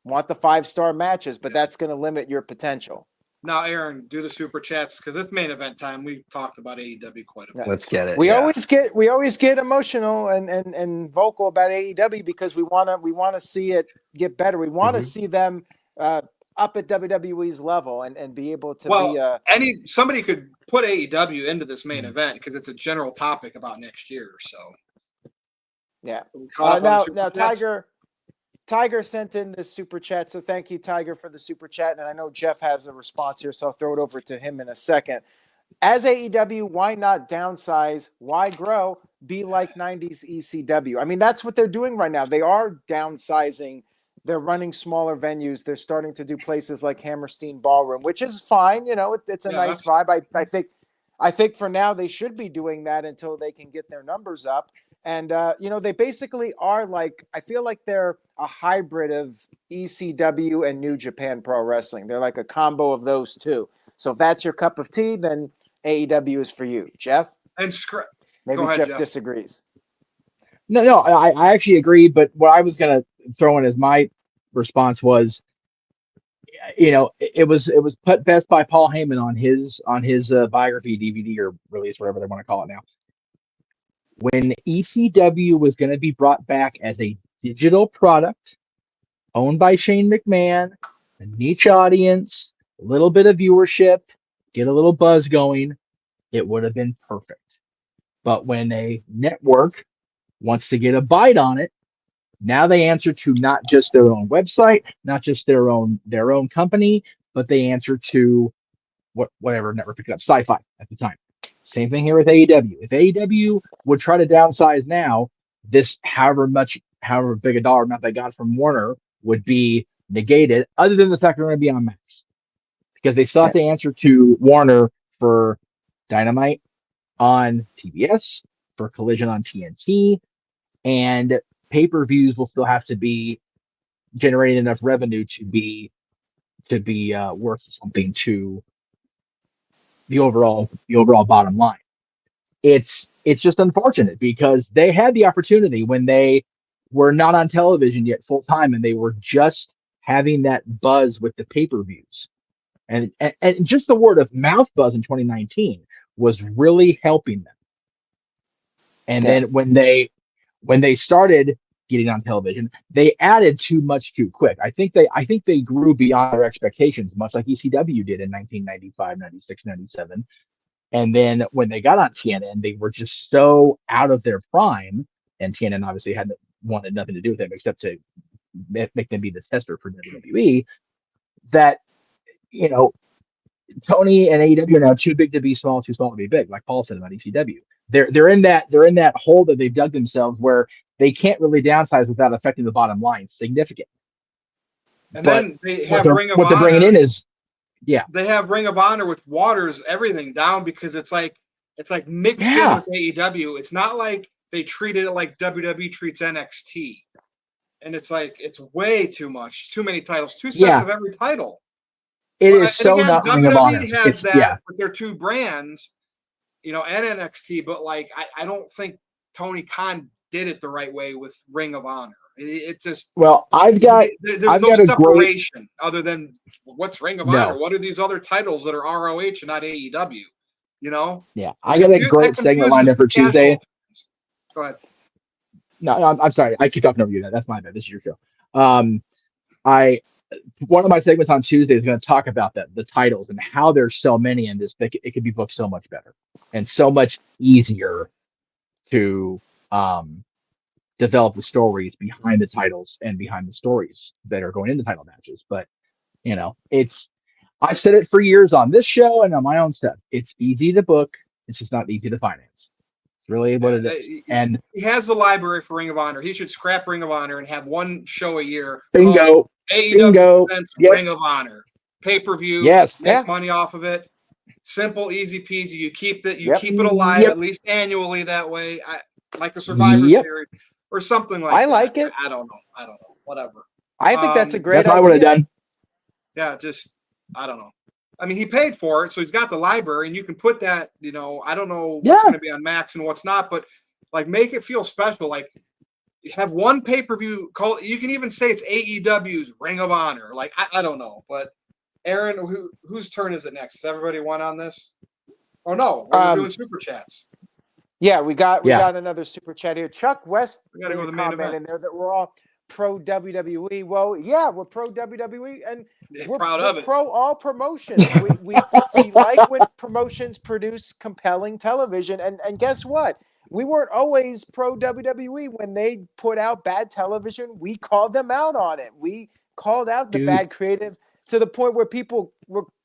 want the 5-star matches, but that's going to limit your potential. Now, Aaron, do the super chats because it's main event time. We talked about AEW quite a bit. Let's get it. We always get emotional and vocal about AEW because we want to see it get better. We want to Mhm. see them up at WWE's level and be able to Well, be somebody could put AEW into this main Mhm. event because it's a general topic about next year. So yeah. we caught up on the Now Super Chats? Tiger sent in this super chat, so thank you, Tiger, for the super chat. And I know Jeff has a response here, so I'll throw it over to him in a second. As AEW, why not downsize? Why grow? Be like 90s ECW. I mean, that's what they're doing right now. They are downsizing. They're running smaller venues. They're starting to do places like Hammerstein Ballroom, which is fine. You know, it's a Yeah, nice that's- vibe. I think for now they should be doing that until they can get their numbers up. And you know, they basically are like, I feel like they're a hybrid of ECW and New Japan Pro Wrestling. They're like a combo of those two. So if that's your cup of tea, then AEW is for you. Jeff? And Maybe Go ahead, Jeff Jeff. disagrees. No, I actually agree. But what I was gonna throw in as my response was, it was put best by Paul Heyman on his biography DVD or release, whatever they want to call it now. When ECW was going to be brought back as a digital product owned by Shane McMahon, a niche audience, a little bit of viewership, get a little buzz going, it would have been perfect. But when a network wants to get a bite on it, now they answer to not just their own website, not just their own company, but they answer to whatever network picked up, Sci-Fi at the time. Same thing here with AEW. If AEW would try to downsize now, this however big a dollar amount they got from Warner would be negated, other than the fact they're going to be on Max, because they still have to answer to Warner for Dynamite on TBS, for Collision on TNT, and pay-per-views will still have to be generating enough revenue to be worth something to the overall bottom line. It's just unfortunate because they had the opportunity when they were not on television yet full time, and they were just having that buzz with the pay-per-views, and just the word of mouth buzz in 2019 was really helping them. And then when they started getting on television, they added too much too quick. I think they grew beyond their expectations, much like ECW did in 1995, 96, 97. And then when they got on TNN, they were just so out of their prime, and TNN obviously wanted nothing to do with them except to make them be the tester for WWE. That Tony and AEW are now too big to be small, too small to be big, like Paul said about ECW. They're in that hole that they've dug themselves where they can't really downsize without affecting the bottom line significantly. And But then they have what Ring of they're Honor. bringing in is They have Ring of Honor, which waters everything down because it's like mixed in with AEW. It's not like they treated it like WWE treats NXT. And it's like it's way too much, too many titles, two sets of every title. It is so again, not Ring of Honor. WWE has that with their two brands, and NXT, but like I don't think Tony Khan did it the right way with Ring of Honor. It just there's no separation other than what's Ring of Honor. What are these other titles that are ROH and not AEW? Yeah, I got a great segment lined up for Tuesday. Go ahead. No, I'm sorry. I keep talking over you. That's my bad. This is your show. One of my segments on Tuesday is going to talk about the titles and how there's so many in this. It could be booked so much better and so much easier to develop the stories behind the titles and behind the stories that are going into title matches. But I've said it for years on this show and on my own stuff. It's easy to book. It's just not easy to finance. It's really what it is. And he has the library for Ring of Honor. He should scrap Ring of Honor and have one show a year. Bingo. AEW Ring of Honor. Pay-per-view. Yes. Make money off of it. Simple, easy peasy. You keep it alive at least annually that way. Like a Survivor Series or something like that. I like it. I don't know. Whatever. I think that's a great idea. That's what I would have done. Yeah, just I don't know. I mean, he paid for it, so he's got the library, and you can put that. I don't know what's going to be on Max and what's not, but like make it feel special. Like have one pay-per-view call. You can even say it's AEW's Ring of Honor. Like I don't know, but Aaron, whose turn is it next? Is everybody one on this? Oh no, we're doing super chats. Yeah, we got another super chat here. Chuck West we got to go to the main event in there that we're all pro WWE. Well, yeah, we're pro WWE, and we're proud of it. pro all promotions. We like when promotions produce compelling television, and guess what? We weren't always pro WWE when they put out bad television. We called them out on it. We called out the bad creative to the point where people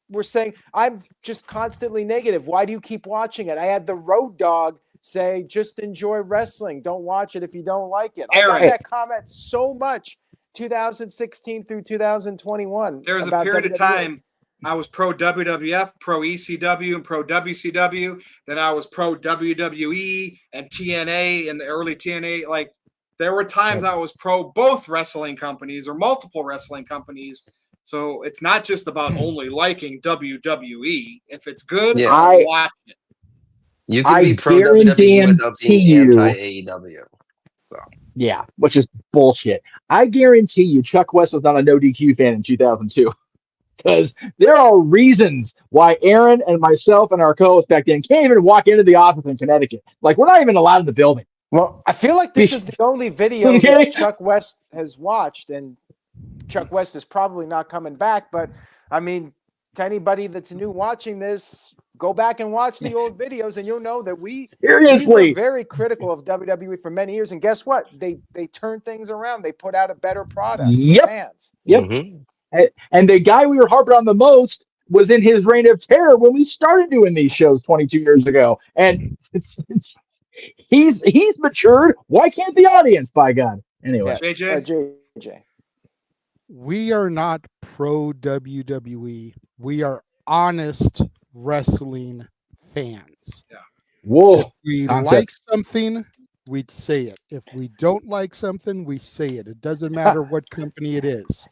were saying, I'm just constantly negative. Why do you keep watching it? I had the Road Dog say, just enjoy wrestling. Don't watch it if you don't like it. I got that comment so much 2016 through 2021. There was a period of time I was pro WWF, pro ECW, and pro WCW. Then I was pro WWE and TNA and the early TNA. Like, there were times I was pro both wrestling companies or multiple wrestling companies. So it's not just about only liking WWE. If it's good, I'll watch it. You can be pro WWE without being anti-AEW. So. Yeah, which is bullshit. I guarantee you Chuck West was not a NoDQ fan in 2002. Because there are reasons why Aaron and myself and our co-host back then can't even walk into the office in Connecticut. Like, we're not even allowed in the building. Well, I feel like this is the only video that Chuck West has watched, and Chuck West is probably not coming back. But, I mean, to anybody that's new watching this, go back and watch the old videos, and you'll know that we were very critical of WWE for many years. And guess what? They turned things around. They put out a better product for fans. Yep. Mm-hmm. And the guy we were harping on the most was in his reign of terror when we started doing these shows 22 years ago. And he's matured. Why can't the audience, by God? Anyway. JJ. We are not pro WWE. We are honest wrestling fans. Yeah. Whoa. If we like something, we'd say it. If we don't like something, we say it. It doesn't matter what company it is.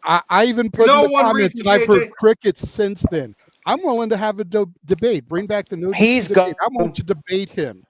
I even put in the comments that I've heard crickets since then. I'm willing to have a debate. Bring back the NoDQ debate. I'm willing to debate him.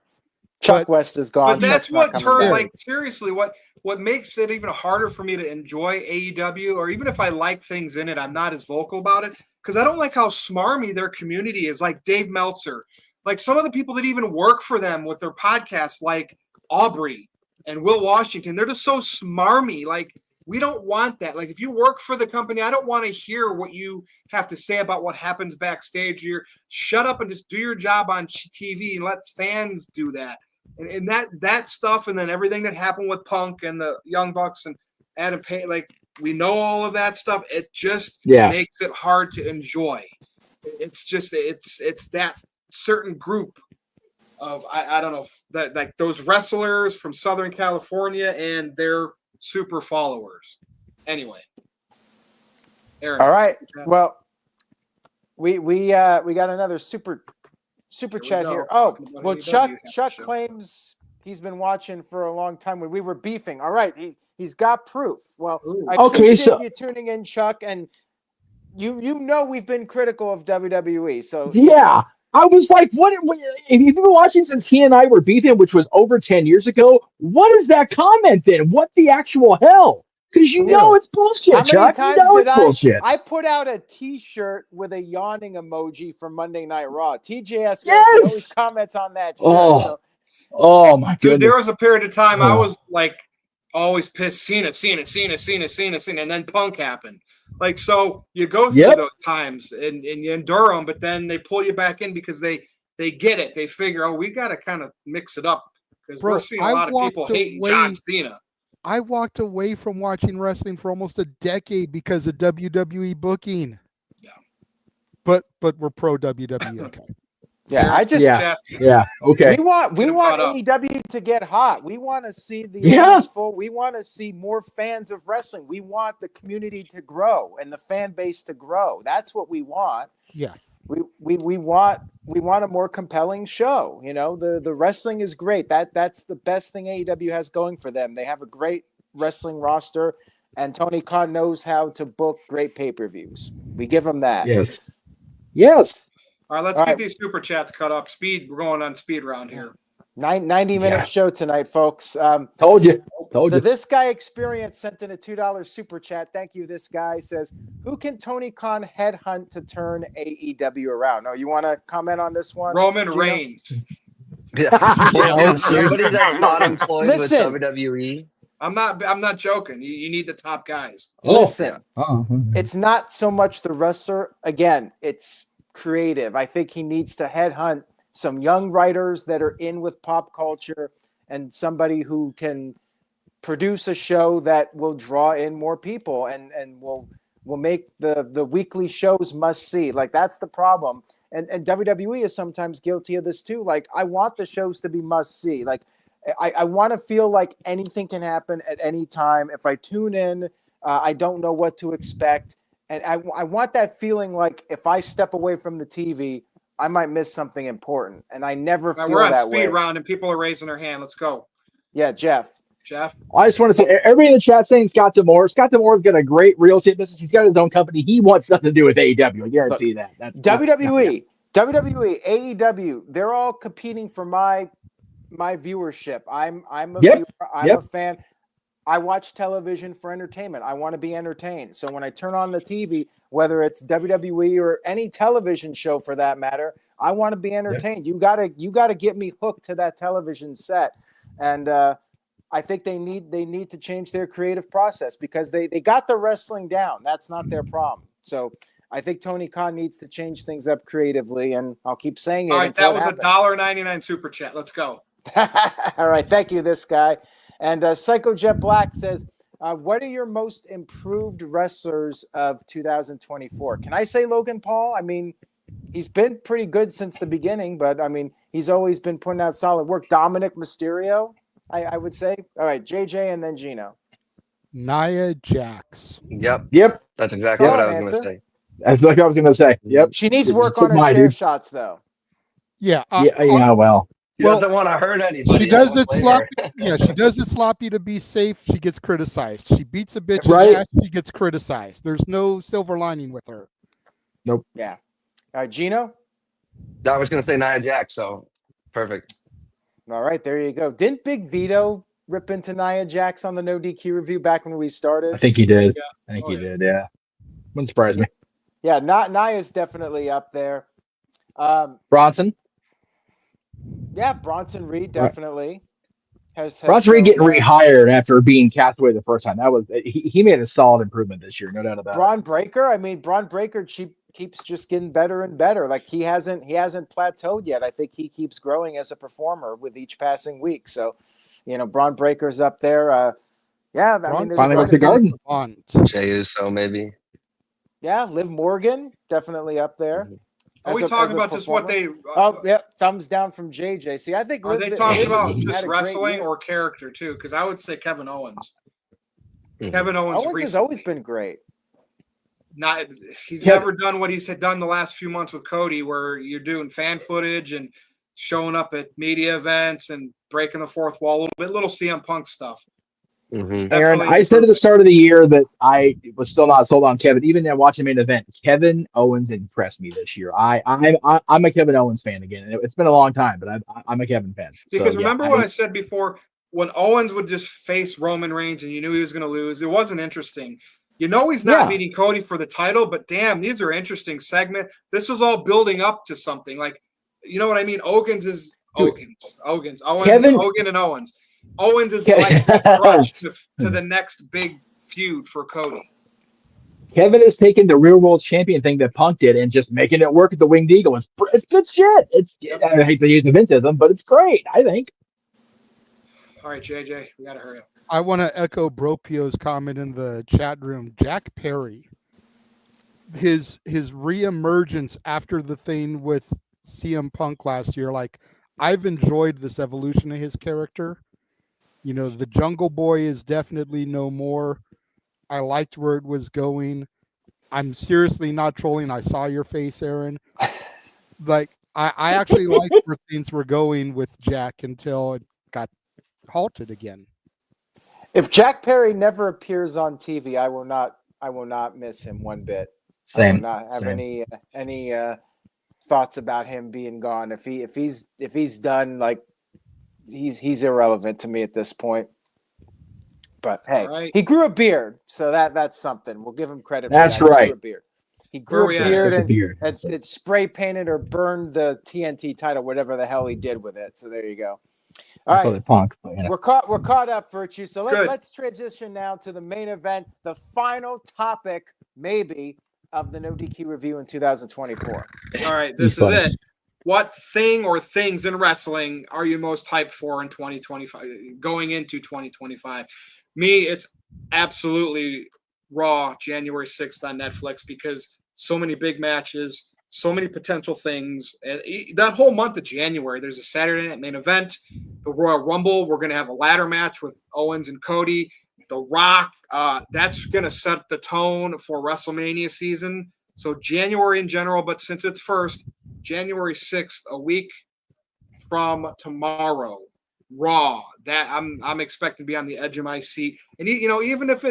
Chuck West is gone. But that's what like seriously, what makes it even harder for me to enjoy AEW, or even if I like things in it, I'm not as vocal about it because I don't like how smarmy their community is. Like Dave Meltzer. Like some of the people that even work for them with their podcasts, like Aubrey and Will Washington, they're just so smarmy. Like, we don't want that. Like, if you work for the company, I don't want to hear what you have to say about what happens backstage. Shut up and just do your job on TV and let fans do that. And that stuff, and then everything that happened with Punk and the Young Bucks and Adam Payne, like, we know all of that stuff. It just makes it hard to enjoy. It's just it's that certain group of I don't know that like those wrestlers from Southern California and their super followers. Anyway, Aaron. All right. Well, we got another super chat here. Oh, well, Chuck claims he's been watching for a long time when we were beefing. All right, he's got proof. Well, I appreciate you tuning in, Chuck, and you know we've been critical of WWE. So yeah. I was like, what if you've been watching since he and I were beefing, which was over 10 years ago, what is that comment then? What the actual hell? Because you know it's bullshit, How many Chuck. times you know did it's bullshit. I put out a T-shirt with a yawning emoji from Monday Night Raw. TJS always comments on that shirt. Oh my goodness. Dude, there was a period of time I was like always pissed, Cena, and then Punk happened. Like, so you go through those times and you endure them, but then they pull you back in because they get it. They figure, we got to kind of mix it up because we're seeing a lot of people hating John Cena. I walked away from watching wrestling for almost a decade because of WWE booking. Yeah. But we're pro WWE. Okay. Yeah, okay. We want AEW to get hot. We want to see the arms full. We want to see more fans of wrestling. We want the community to grow and the fan base to grow. That's what we want. Yeah. We want a more compelling show. You know, the wrestling is great. That's the best thing AEW has going for them. They have a great wrestling roster, and Tony Khan knows how to book great pay-per-views. We give him that. Yes. All right, let's get these super chats cut up. We're going on speed round here. 90-minute show tonight, folks. Told you. This guy Experience sent in a $2 super chat. Thank you. This guy says, who can Tony Khan headhunt to turn AEW around? Oh, you want to comment on this one? Roman Reigns. Yeah. Somebody that's not employed with WWE. I'm not joking. You need the top guys. Listen, Oh. it's not so much the wrestler. Again, it's creative. I think he needs to headhunt some young writers that are in with pop culture and somebody who can produce a show that will draw in more people and will make the weekly shows must see. Like, that's the problem. And WWE is sometimes guilty of this too. Like, I want the shows to be must see. Like, I want to feel like anything can happen at any time. If I tune in, I don't know what to expect. And I want that feeling like if I step away from the TV, I might miss something important. And I never feel We're on that speed way. round and people are raising their hand. Let's go. Yeah, Jeff. I just want to say, everybody in the chat saying Scott D'Amore. Scott D'Amore's got a great real estate business. He's got his own company. He wants nothing to do with AEW. I guarantee that. That's WWE, AEW, they're all competing for my viewership. I'm a viewer. I'm a fan. I watch television for entertainment. I want to be entertained. So when I turn on the TV, whether it's WWE or any television show for that matter, I want to be entertained. You gotta get me hooked to that television set. And I think they need to change their creative process because they got the wrestling down. That's not their problem. So I think Tony Khan needs to change things up creatively, and I'll keep saying it. All right, that was happens. $1.99 super chat. Let's go. All right, thank you, this guy. And Psycho Jet Black says, what are your most improved wrestlers of 2024? Can I say Logan Paul? I mean, he's been pretty good since the beginning, but I mean, he's always been putting out solid work. Dominic Mysterio, I would say. All right, JJ and then Gino. Nia Jax. Yep. That's exactly what I was going to say. That's what I was going to say. Yep. She needs work on her chair shots, though. Yeah. Well. She doesn't want to hurt anybody. She does it sloppy. Yeah, she does it sloppy to be safe. She gets criticized. She beats a bitch's ass. She gets criticized. There's no silver lining with her. Nope. Yeah. Gino? I was going to say Nia Jax, so perfect. All right, there you go. Didn't Big Vito rip into Nia Jax on the No DQ review back when we started? I think he did. Yeah. I think he did, yeah. Wouldn't surprise me. Yeah, Nia's definitely up there. Bronson? Yeah, Bronson Reed definitely has Bronson Reed getting rehired after being cast away the first time. That was he made a solid improvement this year, no doubt about it. Braun Breaker. I mean, Braun Breaker keeps just getting better and better. Like he hasn't plateaued yet. I think he keeps growing as a performer with each passing week. So, Braun Breaker's up there. Yeah, I mean, finally went to Garden. Jey Uso maybe. Yeah, Liv Morgan definitely up there. Are we talking about just what they? Thumbs down from JJ. See, I think are they talking about just wrestling or character too? Because I would say Kevin Owens. Kevin Owens has always been great. He's never done what he's done the last few months with Cody, where you're doing fan footage and showing up at media events and breaking the fourth wall a little CM Punk stuff. Aaron, I said at the start of the year that I was still not sold on Kevin, even then watching main event. Kevin Owens impressed me this year. I'm a Kevin Owens fan again. It's been a long time, but I'm a Kevin fan. Because remember what I said before, when Owens would just face Roman Reigns and you knew he was going to lose, it wasn't interesting. He's not beating Cody for the title, but damn, these are interesting segments. This was all building up to something. Like, you know what I mean? Hogan and Owens. Owens is like the crutch to the next big feud for Cody. Kevin is taking the real world champion thing that Punk did and just making it work at the Winged Eagle. It's good shit. I hate to use the Vinceism, but it's great, I think. All right, JJ, we got to hurry up. I want to echo Bropio's comment in the chat room. Jack Perry, his reemergence after the thing with CM Punk last year, like I've enjoyed this evolution of his character. The Jungle Boy is definitely no more. I liked where it was going. I'm seriously not trolling. I saw your face, Aaron. Like, I actually liked where things were going with Jack until it got halted again. If Jack Perry never appears on TV, I will not miss him one bit. Same. I will not have any thoughts about him being gone. If he's done, like, he's irrelevant to me at this point. But hey, He grew a beard, so that's something. We'll give him credit. That's for that. right. He grew a beard and spray painted or burned the TNT title, whatever the hell he did with it. So there you go. All I saw right. that Punk. But, you know. We're caught up, Virtue. So Good. let's transition now to the main event, the final topic, maybe, of the No DQ review in 2024. All right, These this is buttons. it. What thing or things in wrestling are you most hyped for in 2025, going into 2025? Me, it's absolutely Raw, January 6th on Netflix, because so many big matches, so many potential things. And that whole month of January, there's a Saturday night main event, the Royal Rumble. We're going to have a ladder match with Owens and Cody. The Rock, that's going to set the tone for WrestleMania season. So January in general, but since it's first, January 6th, a week from tomorrow, Raw. That I'm expecting to be on the edge of my seat. And even if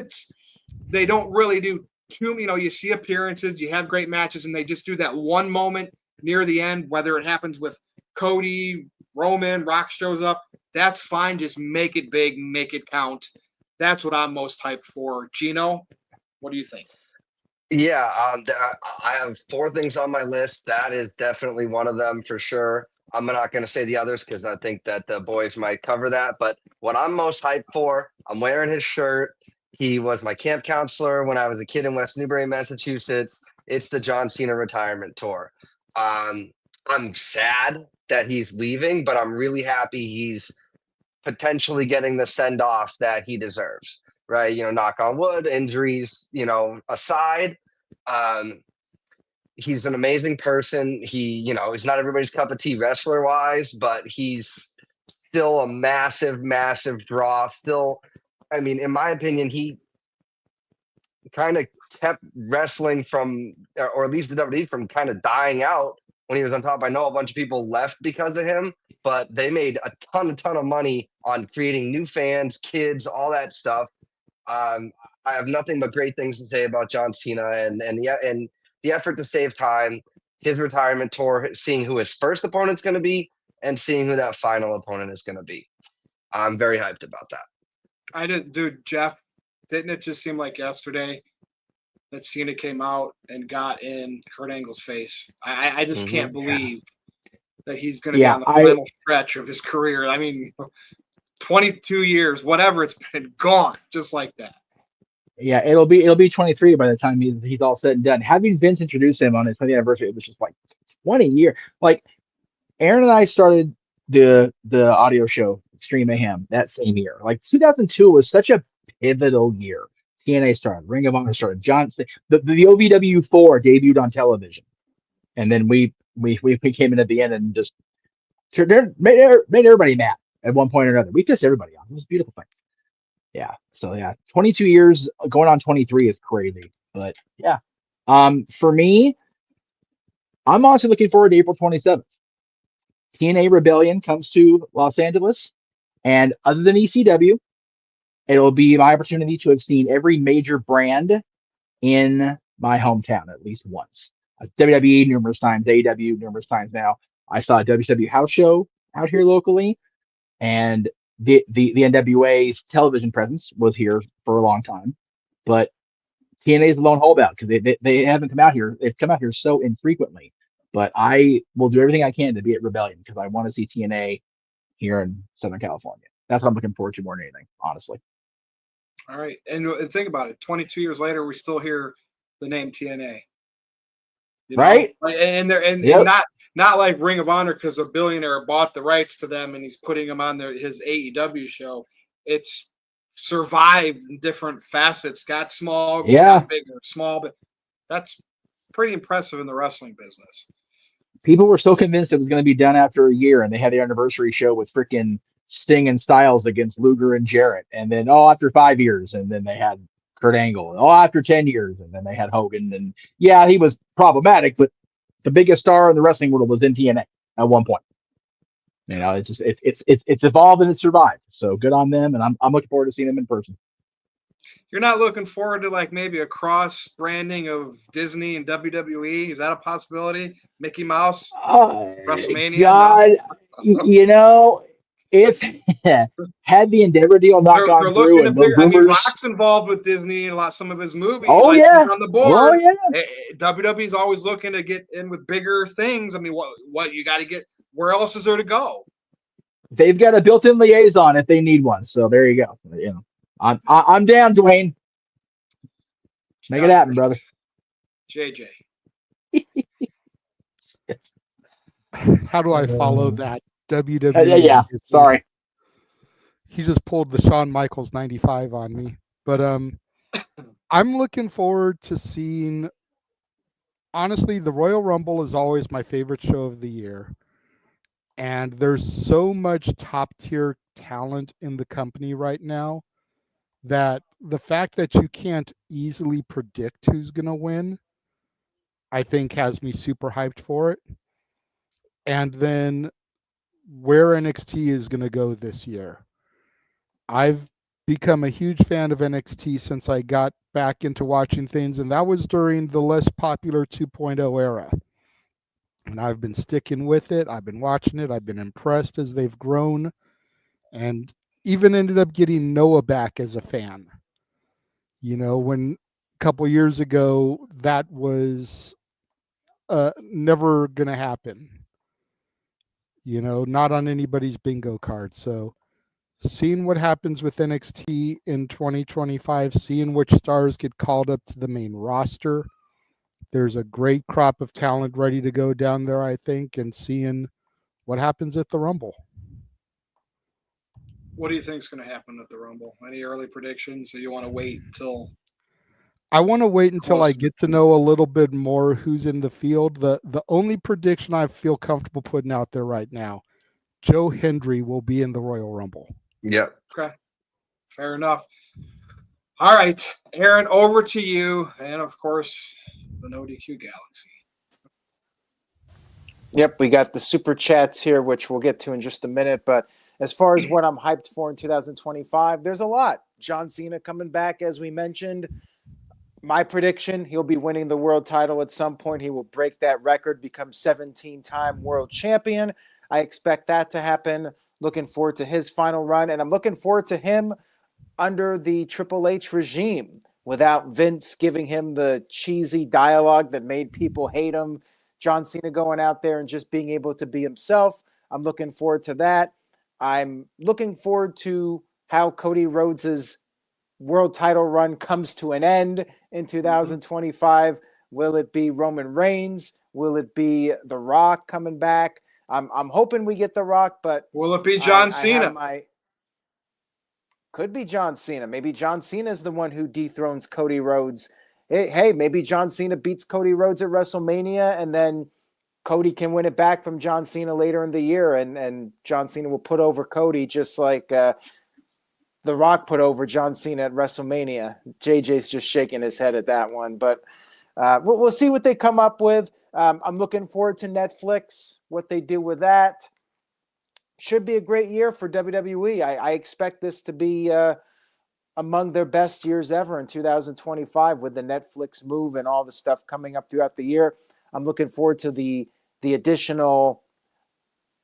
they don't really do too, you see appearances, you have great matches, and they just do that one moment near the end, whether it happens with Cody, Roman, Rock shows up, that's fine. Just make it big, make it count. That's what I'm most hyped for. Gino, what do you think? Yeah, I have 4 things on my list. That is definitely one of them for sure. I'm not going to say the others because I think that the boys might cover that. But what I'm most hyped for, I'm wearing his shirt. He was my camp counselor when I was a kid in West Newbury, Massachusetts. It's the John Cena retirement tour. I'm sad that he's leaving, but I'm really happy he's potentially getting the send off that he deserves. Right, knock on wood, injuries, aside. He's an amazing person. He's not everybody's cup of tea wrestler wise, but he's still a massive, massive draw. Still, I mean, in my opinion, he kind of kept wrestling from, or at least the WWE from kind of dying out when he was on top. I know a bunch of people left because of him, but they made a ton of money on creating new fans, kids, all that stuff. I have nothing but great things to say about John Cena and the effort to save time, his retirement tour, seeing who his first opponent's going to be, and seeing who that final opponent is going to be. I'm very hyped about that. Dude, Jeff, didn't it just seem like yesterday that Cena came out and got in Kurt Angle's face? I just can't believe that he's going to be on the final stretch of his career. I mean, 22 years, whatever it's been, gone just like that. Yeah, it'll be 23 by the time he's all said and done. Having Vince introduce him on his 20th anniversary, it was just like 20 years. Like Aaron and I started the audio show Extreme Mayhem that same year. Like 2002 was such a pivotal year. TNA started, Ring of Honor started, Johnson, the OVW 4 debuted on television, and then we came in at the end and just made everybody mad at one point or another. We pissed everybody off. It was a beautiful thing. Yeah. So yeah, 22 years going on 23 is crazy. But yeah. For me, I'm honestly looking forward to April 27th. TNA Rebellion comes to Los Angeles, and other than ECW, it'll be my opportunity to have seen every major brand in my hometown at least once. WWE numerous times, AEW numerous times now. I saw a WCW house show out here locally, and the NWA's television presence was here for a long time, but TNA is the lone holdout because they haven't come out here. They've come out here so infrequently, but I will do everything I can to be at Rebellion because I want to see TNA here in Southern California. That's what I'm looking forward to more than anything, honestly. All right, and think about it. 22 years later, we still hear the name TNA. Right? And not like Ring of Honor because a billionaire bought the rights to them and he's putting them on his AEW show. It's survived in different facets, got small, got bigger, small, but that's pretty impressive in the wrestling business. People were so convinced it was going to be done after a year, and they had the anniversary show with freaking Sting and Styles against Luger and Jarrett, and then after 5 years, and then they had Kurt Angle, and after 10 years, and then they had Hogan, and yeah, he was problematic, but the biggest star in the wrestling world was in TNA at one point. It's just it's evolved and it's survived. So good on them, and I'm looking forward to seeing them in person. You're not looking forward to like maybe a cross branding of Disney and WWE? Is that a possibility? Mickey Mouse, WrestleMania? God, if had the Endeavor deal not gone through, and those rumors, Rock's involved with Disney and some of his movies. Oh yeah, on the board. Oh yeah. WWE's always looking to get in with bigger things. I mean, what you got to get? Where else is there to go? they've got a built-in liaison if they need one. So there you go. You know, I'm down, Dwayne. Make it happen, brother. JJ. How do I follow that? WWE. Yeah. Sorry. He just pulled the Shawn Michaels 95 on me. But I'm looking forward to seeing. Honestly, the Royal Rumble is always my favorite show of the year. And there's so much top tier talent in the company right now that the fact that you can't easily predict who's going to win, I think has me super hyped for it. And then where NXT is going to go this year. I've become a huge fan of NXT since I got back into watching things, and that was during the less popular 2.0 era. And I've been sticking with it. I've been watching it. I've been impressed as they've grown, and even ended up getting Noah back as a fan. You know, when a couple years ago, that was never going to happen. You know, not on anybody's bingo card. So seeing what happens with NXT in 2025, seeing which stars get called up to the main roster. There's a great crop of talent ready to go down there, I think, and seeing what happens at the Rumble. What do you think is going to happen at the Rumble? Any early predictions? Or you want to wait till? I want to wait until I Close. get to know a little bit more who's in the field. The only prediction I feel comfortable putting out there right now, Joe Hendry will be in the Royal Rumble. Yep. Okay, fair enough. All right, Aaron, over to you, and of course, the NoDQ Galaxy. Yep, we got the super chats here, which we'll get to in just a minute. But as far as what I'm hyped for in 2025, there's a lot. John Cena coming back, as we mentioned. My prediction, he'll be winning the world title at some point. He will break that record, become 17-time world champion. I expect that to happen. Looking forward to his final run. And I'm looking forward to him under the Triple H regime without Vince giving him the cheesy dialogue that made people hate him. John Cena going out there and just being able to be himself. I'm looking forward to that. I'm looking forward to how Cody Rhodes's world title run comes to an end in 2025. Will it be Roman Reigns? Will it be The Rock coming back? I'm hoping we get The Rock, but will it be John Cena? Could be John Cena. Maybe John Cena is the one who dethrones Cody Rhodes. Hey, maybe John Cena beats Cody Rhodes at WrestleMania, and then Cody can win it back from John Cena later in the year, and John Cena will put over Cody just like The Rock put over John Cena at WrestleMania. JJ's just shaking his head at that one, but we'll see what they come up with. I'm looking forward to Netflix, what they do with that. Should be a great year for WWE. I expect this to be among their best years ever in 2025 with the Netflix move and all the stuff coming up throughout the year. I'm looking forward to the additional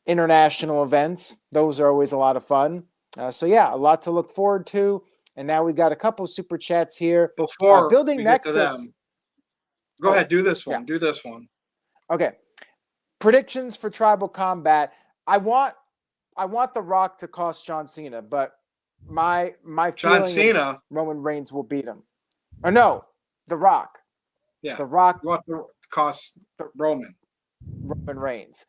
international events. Those are always a lot of fun. So yeah, a lot to look forward to. And now we got a couple super chats here. Before building we Nexus. get to them, go ahead, do this one. Yeah. Do this one. Okay. Predictions for Tribal Combat. I want The Rock to cost John Cena, but my John feeling Cena. is Roman Reigns will beat him. Or no, The Rock. Yeah. The Rock. You want to cost Roman Reigns.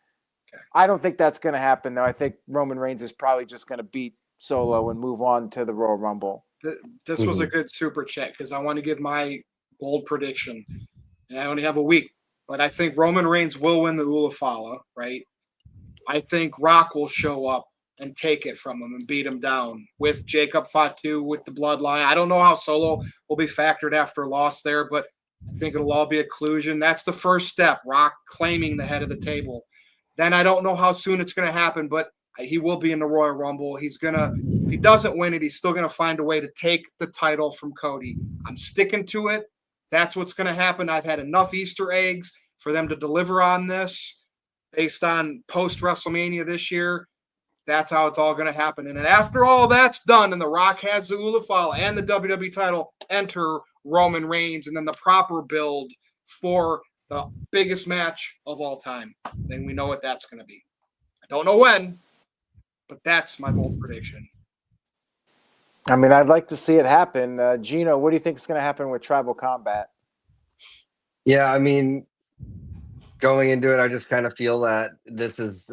Okay. I don't think that's going to happen, though. I think Roman Reigns is probably just going to beat Solo and move on to the Royal Rumble. This was a good super chat because I want to give my bold prediction. And I only have a week, but I think Roman Reigns will win the Ulafala, right? I think Rock will show up and take it from him and beat him down with Jacob Fatu, with the bloodline. I don't know how Solo will be factored after a loss there, but I think it'll all be a collusion. That's the first step, Rock claiming the head of the table. Then I don't know how soon it's going to happen, but he will be in the Royal Rumble. He's going to, if he doesn't win it, he's still going to find a way to take the title from Cody. I'm sticking to it. That's what's going to happen. I've had enough Easter eggs for them to deliver on this based on post-WrestleMania this year. That's how it's all going to happen. And then after all that's done and The Rock has the Ulafala and the WWE title, enter Roman Reigns and then the proper build for the biggest match of all time. Then we know what that's going to be. I don't know when, But that's my bold prediction. I mean, I'd like to see it happen. Gino, what do you think is going to happen with Tribal Combat? Yeah, I mean, going into it, I just kind of feel that this is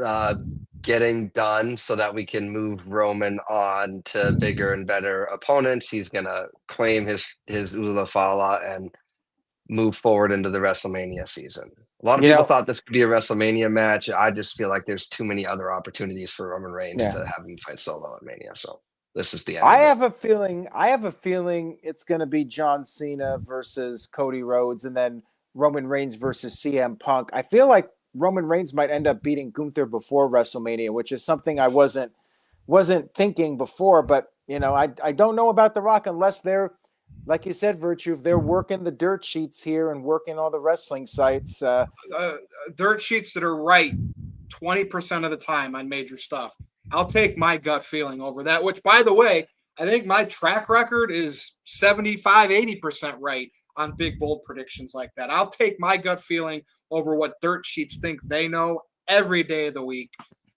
getting done so that we can move Roman on to bigger and better opponents. He's gonna claim his Ula Fala and move forward into the WrestleMania season. A lot of people thought this could be a WrestleMania match. I just feel like there's too many other opportunities for Roman Reigns to have him fight solo at Mania. So this is the end. I have a feeling it's going to be John Cena versus Cody Rhodes, and then Roman Reigns versus CM Punk. I feel like Roman Reigns might end up beating Gunther before WrestleMania, which is something I wasn't thinking before. But I don't know about The Rock unless they're, like you said, Virtue, if they're working the dirt sheets here and working all the wrestling sites. Dirt sheets that are right 20% of the time on major stuff. I'll take my gut feeling over that, which, by the way, I think my track record is 75, 80% right on big, bold predictions like that. I'll take my gut feeling over what dirt sheets think they know every day of the week.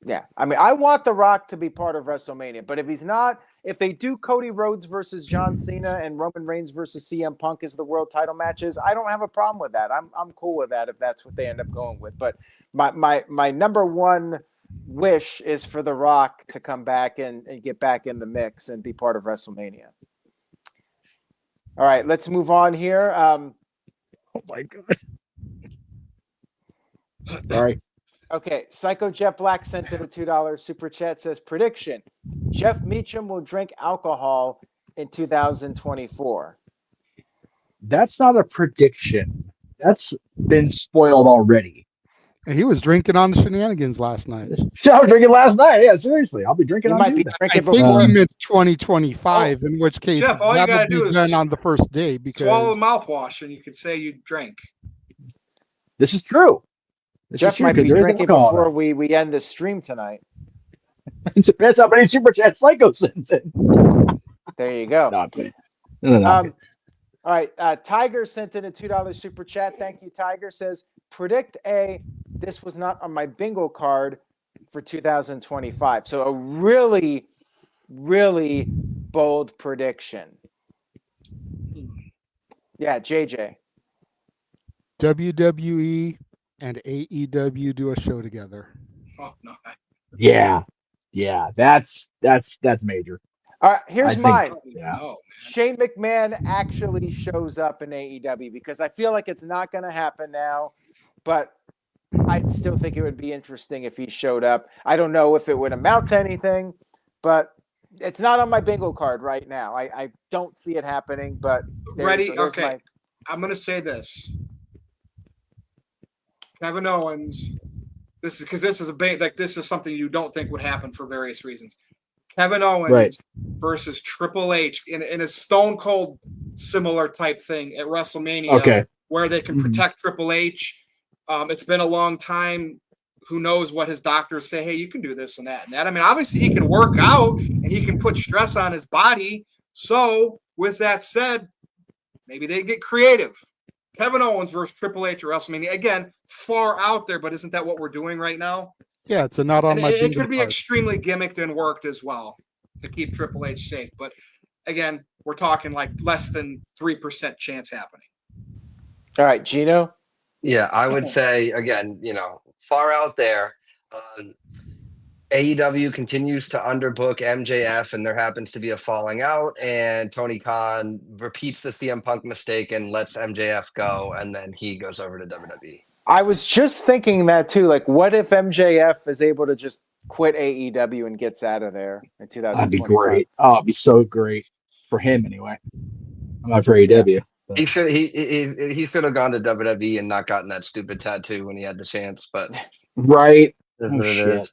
Yeah, I mean, I want The Rock to be part of WrestleMania, but if he's not, if they do Cody Rhodes versus John Cena and Roman Reigns versus CM Punk as the world title matches, I don't have a problem with that. I'm cool with that if that's what they end up going with. But my number one wish is for The Rock to come back and get back in the mix and be part of WrestleMania. All right, let's move on here. Oh my God. All right. Okay, Psycho Jet Black sent in a $2 super chat, says, prediction, Jeff Meacham will drink alcohol in 2024. That's not a prediction. That's been spoiled already. And he was drinking on the shenanigans last night. I was drinking last night. Yeah, seriously. I'll be drinking He on might be Tuesday. drinking I think before. he meant 2025, in which case Jeff, all you that gotta would do be is done on the first day because swallow mouthwash and you could say you drank. This is true. Jeff might be drinking before we end this stream tonight. It depends how many super chat Psycho sends in. There you go. Not kidding. No. All right. Tiger sent in a $2 super chat. Thank you, Tiger. Says, predict this was not on my bingo card for 2025. So a really, really bold prediction. Yeah, JJ. WWE and AEW do a show together. Oh no. Yeah. That's major. All right, here's mine. Yeah. Shane McMahon actually shows up in AEW because I feel like it's not going to happen now, but I still think it would be interesting if he showed up. I don't know if it would amount to anything, but it's not on my bingo card right now. I don't see it happening, but Ready? Okay. I'm going to say this. Kevin Owens. This is something you don't think would happen for various reasons. Kevin Owens versus Triple H in a Stone Cold similar type thing at WrestleMania, where they can protect Triple H. It's been a long time. Who knows what his doctors say? Hey, you can do this and that and that. I mean, obviously he can work out and he can put stress on his body. So with that said, maybe they get creative. Kevin Owens versus Triple H at WrestleMania. Again, far out there, but isn't that what we're doing right now? Yeah, it's not on my bingo It could be card. extremely gimmicked and worked as well to keep Triple H safe. But again, we're talking like less than 3% chance happening. All right, Gino? Yeah, I would say, again, far out there. AEW continues to underbook MJF, and there happens to be a falling out, and Tony Khan repeats the CM Punk mistake and lets MJF go, and then he goes over to WWE. I was just thinking that too. Like, what if MJF is able to just quit AEW and gets out of there in 2025? That'd be great. Oh, it'd be so great for him anyway. I'm not for AEW. Yeah. He should have gone to WWE and not gotten that stupid tattoo when he had the chance. But right. Oh, shit.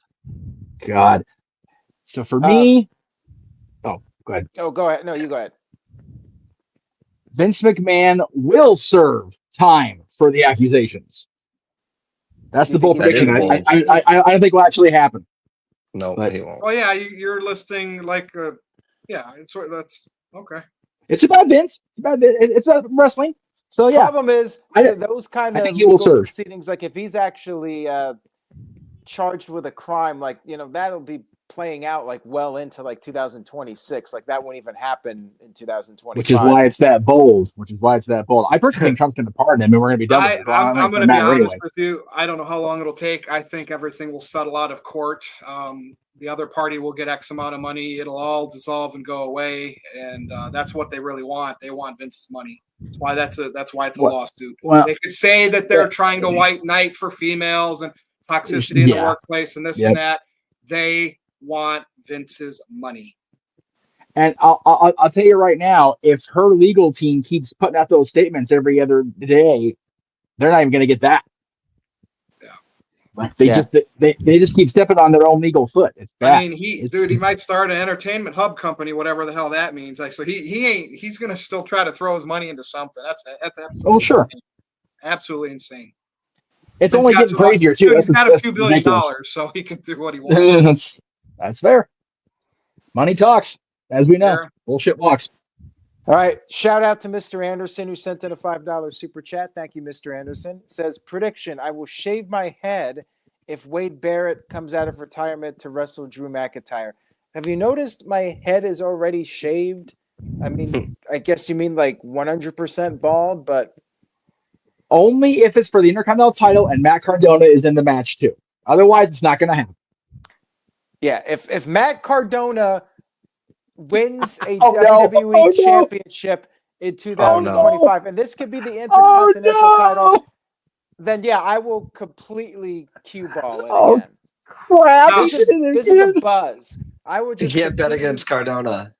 God. So for me, go ahead. Oh, go ahead. No, you go ahead. Vince McMahon will serve time for the accusations. That's the bold prediction. I don't think will actually happen. No, he won't. Oh yeah, you're listing like that's okay. It's about Vince. It's about wrestling. So yeah. Problem is those kind of legal proceedings. Like if he's actually charged with a crime, that'll be playing out like well into like 2026. Like that won't even happen in 2025. Which is why it's that bold. I personally think Trump's going to pardon him, and we're going to be done with it. I'm going to be honest with you. I don't know how long it'll take. I think everything will settle out of court. The other party will get X amount of money. It'll all dissolve and go away, and that's what they really want. They want Vince's money. That's why it's a lawsuit. Well, they could say that they're trying to white knight for females and toxicity in the workplace and this and that. They want Vince's money. And I'll tell you right now, if her legal team keeps putting out those statements every other day, they're not even going to get that. Yeah, like they just keep stepping on their own legal foot. It's bad. I mean, he might start an entertainment hub company, whatever the hell that means. Like, so he's going to still try to throw his money into something. That's absolutely sure, absolutely insane. It's only getting crazier too. He's got a few $billion, so he can do what he wants. That's fair. Money talks, as we know. Bullshit walks. All right. Shout out to Mr. Anderson, who sent in a $5 super chat. Thank you, Mr. Anderson. Says, prediction, I will shave my head if Wade Barrett comes out of retirement to wrestle Drew McIntyre. Have you noticed my head is already shaved? I mean, I guess you mean like 100% bald, but only if it's for the Intercontinental title and Matt Cardona is in the match too. Otherwise, it's not going to happen. Yeah, if Matt Cardona wins a WWE championship in 2025, and this could be the Intercontinental title, then yeah, I will completely cue ball it again. Crap! This is a buzz. I will just bet against Cardona.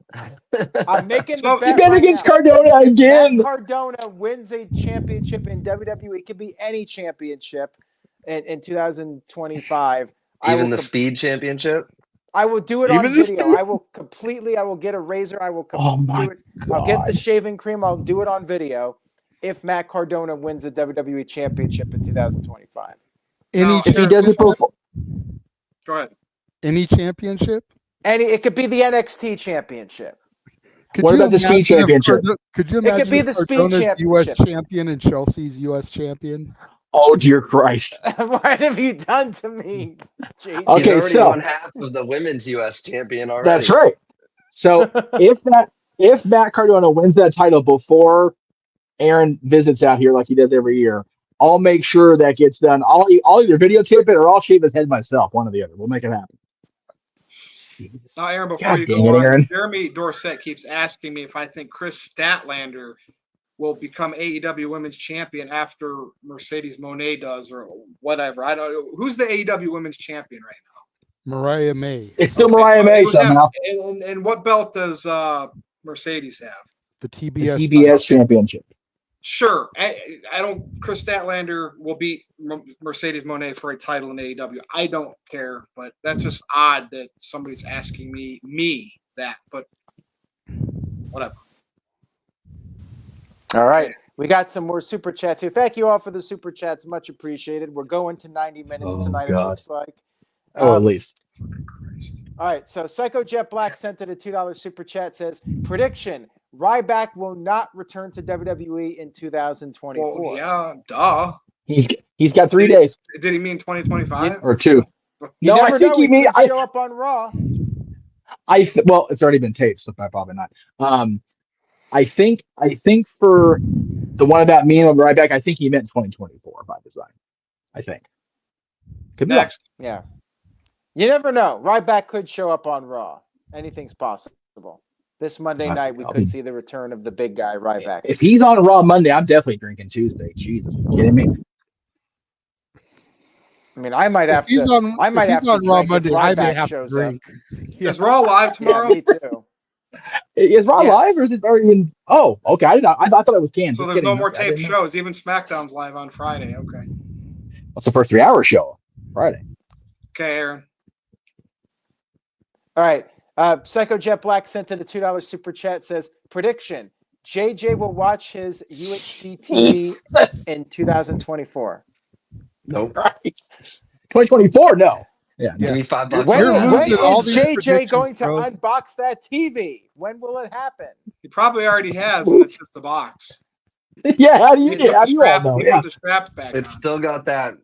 I'm making the bet bet against Cardona again. Matt Cardona wins a championship in WWE. It could be any championship in 2025. Even the Speed Championship? I will do it on video. I will get a razor. I will do it. I'll get the shaving cream. I'll do it on video if Matt Cardona wins the WWE Championship in 2025. If he does it before. Go ahead. Any championship? It could be the NXT Championship. What about the Speed Championship? Could you imagine it could be the Speed Championship? U.S. champion and Chelsea's U.S. champion? Oh, dear Christ. What have you done to me, JJ? Okay, he's already won half of the women's U.S. champion already. That's right. So if Matt Cardona wins that title before Aaron visits out here like he does every year, I'll make sure that gets done. I'll either videotape it or I'll shave his head myself, one or the other. We'll make it happen. Now, Aaron, before you go on, Jeremy Dorsett keeps asking me if I think Chris Statlander will become AEW Women's Champion after Mercedes Moné does or whatever. I don't know. Who's the AEW Women's Champion right now? Mariah May. It's still Mariah May somehow. And what belt does Mercedes have? The TBS Championship. Sure. Chris Statlander will beat Mercedes Moné for a title in AEW. I don't care, but that's just odd that somebody's asking me that, but whatever. All right. We got some more super chats here. Thank you all for the super chats. Much appreciated. We're going to 90 minutes tonight, it looks like. At least. All right. So Psycho Jet Black sent in a $2 super chat, says, prediction, Ryback will not return to WWE in 2024. Well, yeah, duh. He's got 3 days. Did he mean 2025? Or 2? No, I think he means show up on Raw. Well, it's already been taped, so probably not. I think for the one about me and Ryback, I think he meant 2024 by design. I think. Could be next. Yeah. You never know. Ryback could show up on Raw. Anything's possible. This Monday night, we could see the return of the big guy, Ryback. If he's on Raw Monday, I'm definitely drinking Tuesday. Jesus, are you kidding me? I mean, I might have to. I might have to on Raw Monday. I may have to drink. Is Raw live tomorrow? Yeah, me too. Is Raw live or is it already in? Oh, okay. I thought it was canned. So there's no more taped shows. Even SmackDown's live on Friday. Okay. What's the first 3 hour show? Friday. Okay, Aaron. All right. Psycho Jet Black sent in a $2 super chat, says, prediction, JJ will watch his UHD TV in 2024. Nope. Right. 2024? No. Yeah. Give me $5. When is JJ going to unbox that TV? When will it happen? He probably already has, and it's just the box. Yeah, how do you all know? Put the straps back It's on. still got that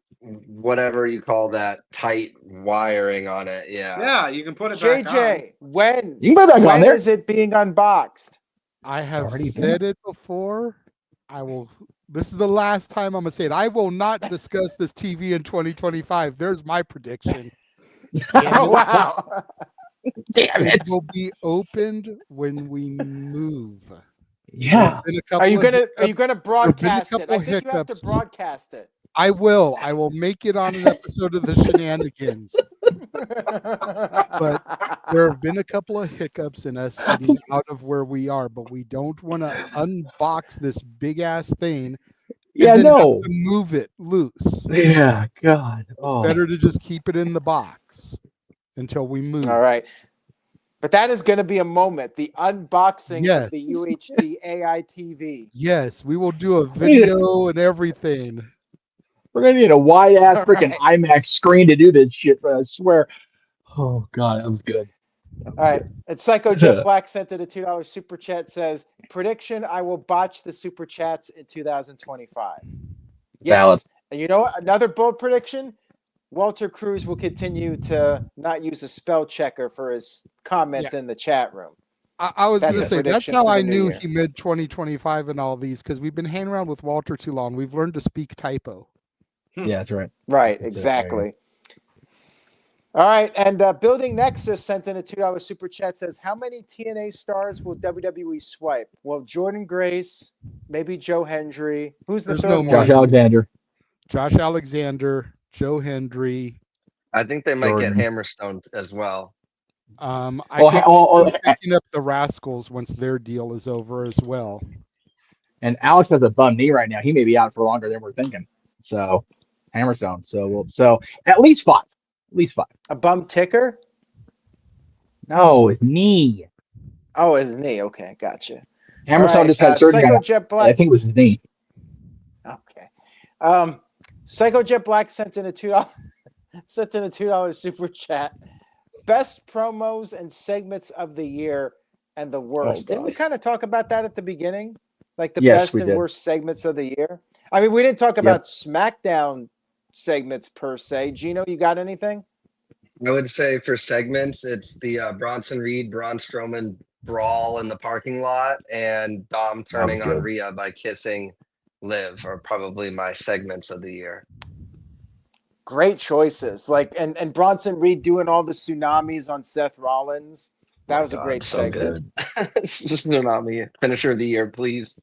whatever you call that tight wiring on it. Yeah. Yeah, you can put it back on. JJ, when You can put it back on when there. is it being unboxed? I have already said it before. I will. This is the last time I'm gonna say it. I will not discuss this TV in 2025. There's my prediction. Oh, wow. Damn It it. will be opened when we move. Yeah. Been a Are couple you of gonna hiccups. broadcast it? couple I think you have to hiccups. broadcast it. I will. I will make it on an episode of the Shenanigans. But there have been a couple of hiccups in us getting out of where we are, but we don't want to unbox this big ass thing Yeah, and then no. have to move it loose. Yeah, God. It's Oh. better to just keep it in the box until we move. All right. But that is going to be a moment, the unboxing Yes. of the UHD AI TV. Yes, we will do a video and everything. We're gonna need a wide ass All freaking right. IMAX screen to do this shit, I swear. Oh God, that was good. That was All right. good. And Psycho Jet Black sent it a $2 super chat, says, prediction, I will botch the super chats in 2025. Yes. Valid. And you know what? Another bold prediction, Walter Cruz will continue to not use a spell checker for his comments in the chat room. I was going That's to a say, that's prediction how for the I new knew year. he mid 2025 and all these, because we've been hanging around with Walter too long. We've learned to speak typo. Yeah, that's right. Right, That's it. exactly. All right, and Building Nexus sent in a $2 super chat, says, how many TNA stars will WWE swipe? Well, Jordan Grace, maybe Joe Hendry. Who's the There's third no one? Josh Alexander. Josh Alexander, Joe Hendry. I think they might Jordan. get Hammerstone as well. I Oh, could oh, see them picking up the Rascals once their deal is over as well. and Alex has a bum knee right now. He may be out for longer than we're thinking. So, Hammerstone. So at least five. At least five. A bum ticker? No, his knee. Oh, his knee. Okay, gotcha. Hammerstone All right, just had surgery. Psycho Jet Black. I think it was his knee. Okay. Psycho Jet Black sent in a $2 super chat. Best promos and segments of the year and the worst. Didn't we kind of talk about that at the beginning? Like the Yes, best we and did. worst segments of the year? I mean, we didn't talk about SmackDown segments per se. Gino, you got anything? I would say for segments, it's the Bronson Reed, Braun Strowman brawl in the parking lot, and Dom turning on good. Rhea by kissing Liv are probably my segments of the year. Great choices. Like and Bronson Reed doing all the tsunamis on Seth Rollins. That was a great so segment. good. It's just Tsunami finisher of the year, please.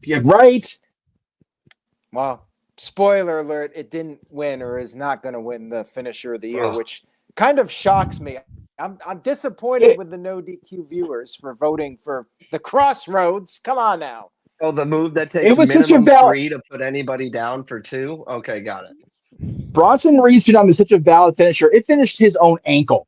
Yeah, right. Well, spoiler alert, it didn't win or is not going to win the finisher of the year, Ugh. which kind of shocks me. I'm disappointed with the NoDQ viewers for voting for the Crossroads. Come on now. Oh, the move that It takes was such a minimum valid- 3 to put anybody down for 2? Okay, got it. Bronson Reed's tsunami is such a valid finisher. It finished his own ankle.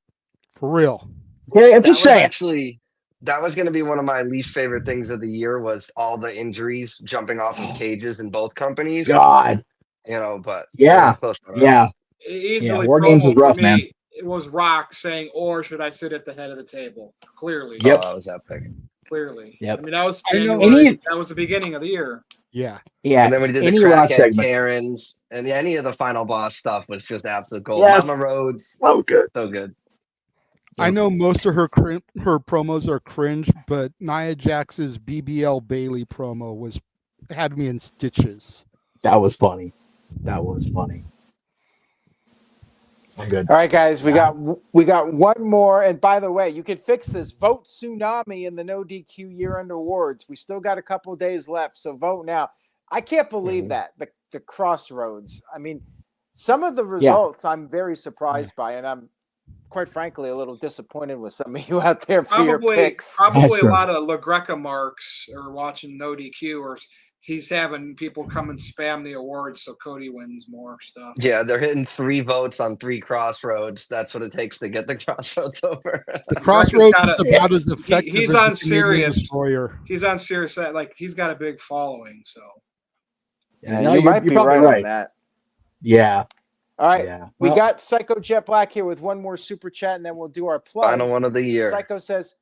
For real. Okay, I'm That just was saying. actually that was going to be one of my least favorite things of the year was all the injuries jumping off of cages in both companies. God. You know, but Yeah. they were close enough. Yeah. Easily, War Games was promo for rough, me, man. It was Rock saying, "Or should I sit at the head of the table?" Clearly, Yep. Oh, that was epic. clearly. Yep. I mean, that was I know- January. That was the beginning of the year. Yeah. Yeah. And then when he did the Any Raw crackhead segment. Karens and any of the final boss stuff was just absolute gold. Yes. Mama Rhodes, So good. so good. I know most of her promos are cringe, but Nia Jax's BBL Bailey promo had me in stitches. That was funny. That was funny. We're good. All right, guys, we got one more. And by the way, you can fix this. Vote Tsunami in the NoDQ year-end awards. We still got a couple days left, so vote now. I can't believe that the Crossroads. I mean, some of the results I'm very surprised by, and I'm quite frankly a little disappointed with some of you out there for your picks. Probably That's a right. lot of La Greca marks are watching NoDQ, or he's having people come and spam the awards so Cody wins more stuff. Yeah, they're hitting 3 votes on 3 Crossroads. That's what it takes to get the Crossroads over. The Crossroads got is a- about as effective he's as on the Canadian Sirius. Destroyer. He's on Sirius. Like he's got a big following. So Yeah, No, you you're- might you're be probably right on right. that. Yeah. All right, Yeah. we Well, got Psycho Jet Black here with one more super chat, and then we'll do our plugs. Final one of the year. Psycho says,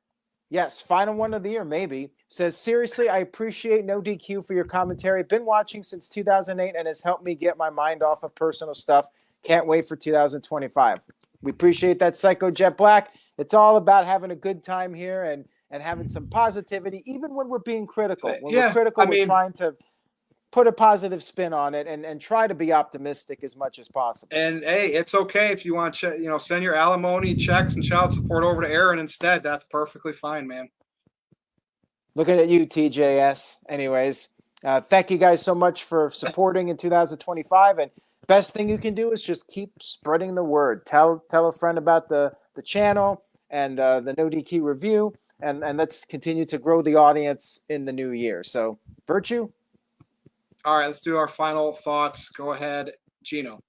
Yes, final one of the year, maybe. Says, seriously, I appreciate No DQ for your commentary. Been watching since 2008 and has helped me get my mind off of personal stuff. Can't wait for 2025. We appreciate that, Psycho Jet Black. It's all about having a good time here and having some positivity, even when we're being critical. When we're critical, we're trying to put a positive spin on it and try to be optimistic as much as possible. And hey, it's okay if you want to, send your alimony checks and child support over to Aaron instead. That's perfectly fine, man. Looking at you, TJS. Anyways, thank you guys so much for supporting in 2025. And best thing you can do is just keep spreading the word. Tell a friend about the channel and the No DQ review, and let's continue to grow the audience in the new year. So, Virtue. All right, let's do our final thoughts. Go ahead, Gino.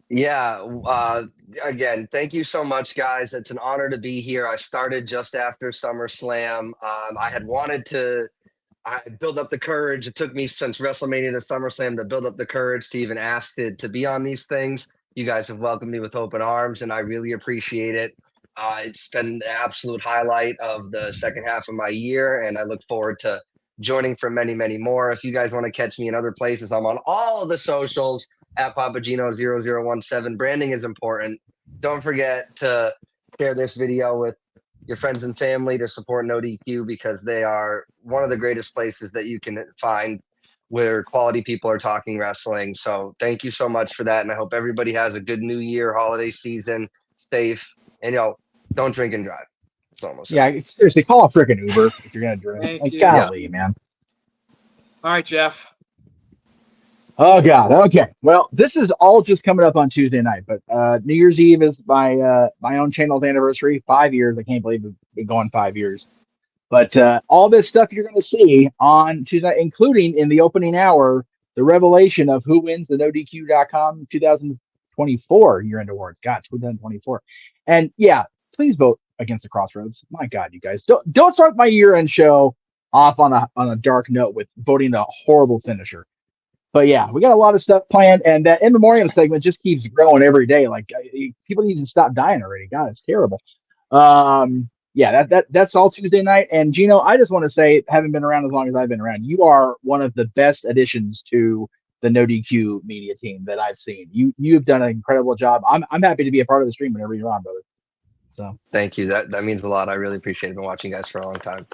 Yeah. Again, thank you so much, guys. It's an honor to be here. I started just after SummerSlam. I had wanted to build up the courage. It took me since WrestleMania to SummerSlam to build up the courage to even ask to be on these things. You guys have welcomed me with open arms, and I really appreciate it. It's been the absolute highlight of the second half of my year, and I look forward to joining for many, many more. If you guys want to catch me in other places, I'm on all the socials at Papagino0017. Branding is important. Don't forget to share this video with your friends and family to support NoDQ, because they are one of the greatest places that you can find where quality people are talking wrestling. So thank you so much for that. And I hope everybody has a good new year, holiday season, safe, and don't drink and drive. It's almost seriously, call a freaking Uber if you're gonna drink. Thank Like, you. golly, man. All right, Jeff. Oh God. Okay. Well, this is all just coming up on Tuesday night, but New Year's Eve is my own channel's anniversary. 5 years. I can't believe it's been going 5 years. But all this stuff you're going to see on Tuesday night, including in the opening hour, the revelation of who wins the NoDQ.com 2024 year-end awards. God, 2024. And yeah, please vote against the Crossroads. My God, you guys, don't start my year-end show off on a dark note with voting a horrible finisher. But yeah, we got a lot of stuff planned, and that in memoriam segment just keeps growing every day. Like, people need to stop dying already. God, it's terrible. Yeah, that's all Tuesday night. And Gino, I just want to say, having been around as long as I've been around, you are one of the best additions to the No DQ media team that I've seen. You've done an incredible job. I'm happy to be a part of the stream whenever you're on, brother. So thank you. That means a lot. I really appreciate it. Been watching you guys for a long time.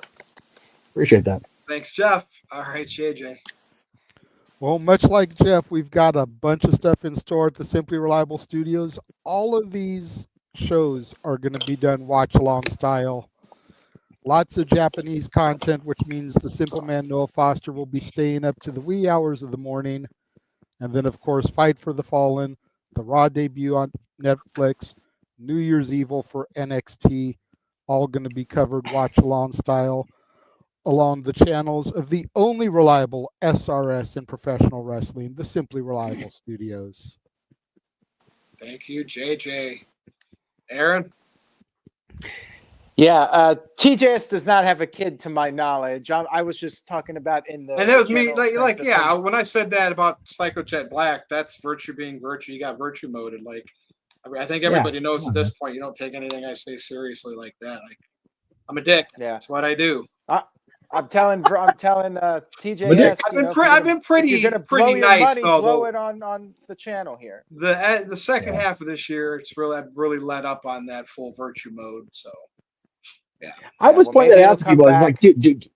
Appreciate that. Thanks, Jeff. All right, JJ. Well, much like Jeff, we've got a bunch of stuff in store at the Simply Reliable Studios. All of these shows are going to be done watch along style. Lots of Japanese content, which means the Simple Man Noah Foster will be staying up to the wee hours of the morning. And then, of course, Fight for the Fallen, the Raw debut on Netflix, New Year's Evil for NXT, all going to be covered watch along style along the channels of the only reliable SRS in professional wrestling, the Simply Reliable Studios. Thank you, JJ. Aaron? Yeah, TJS does not have a kid to my knowledge. I was just talking about in the. And it was me, general sense of when I said that about Psycho Jet Black, that's Virtue being Virtue. You got Virtue moded. Like, I think everybody knows at this point, you don't take anything I say seriously like that. Like, I'm a dick. Yeah. That's what I do. I'm telling TJS. I've been pretty you're gonna blow your nice. money, blow it on the channel here. The second half of this year, I've really let up on that full Virtue mode. So, yeah. I was pointing that out to people. I was like, dude,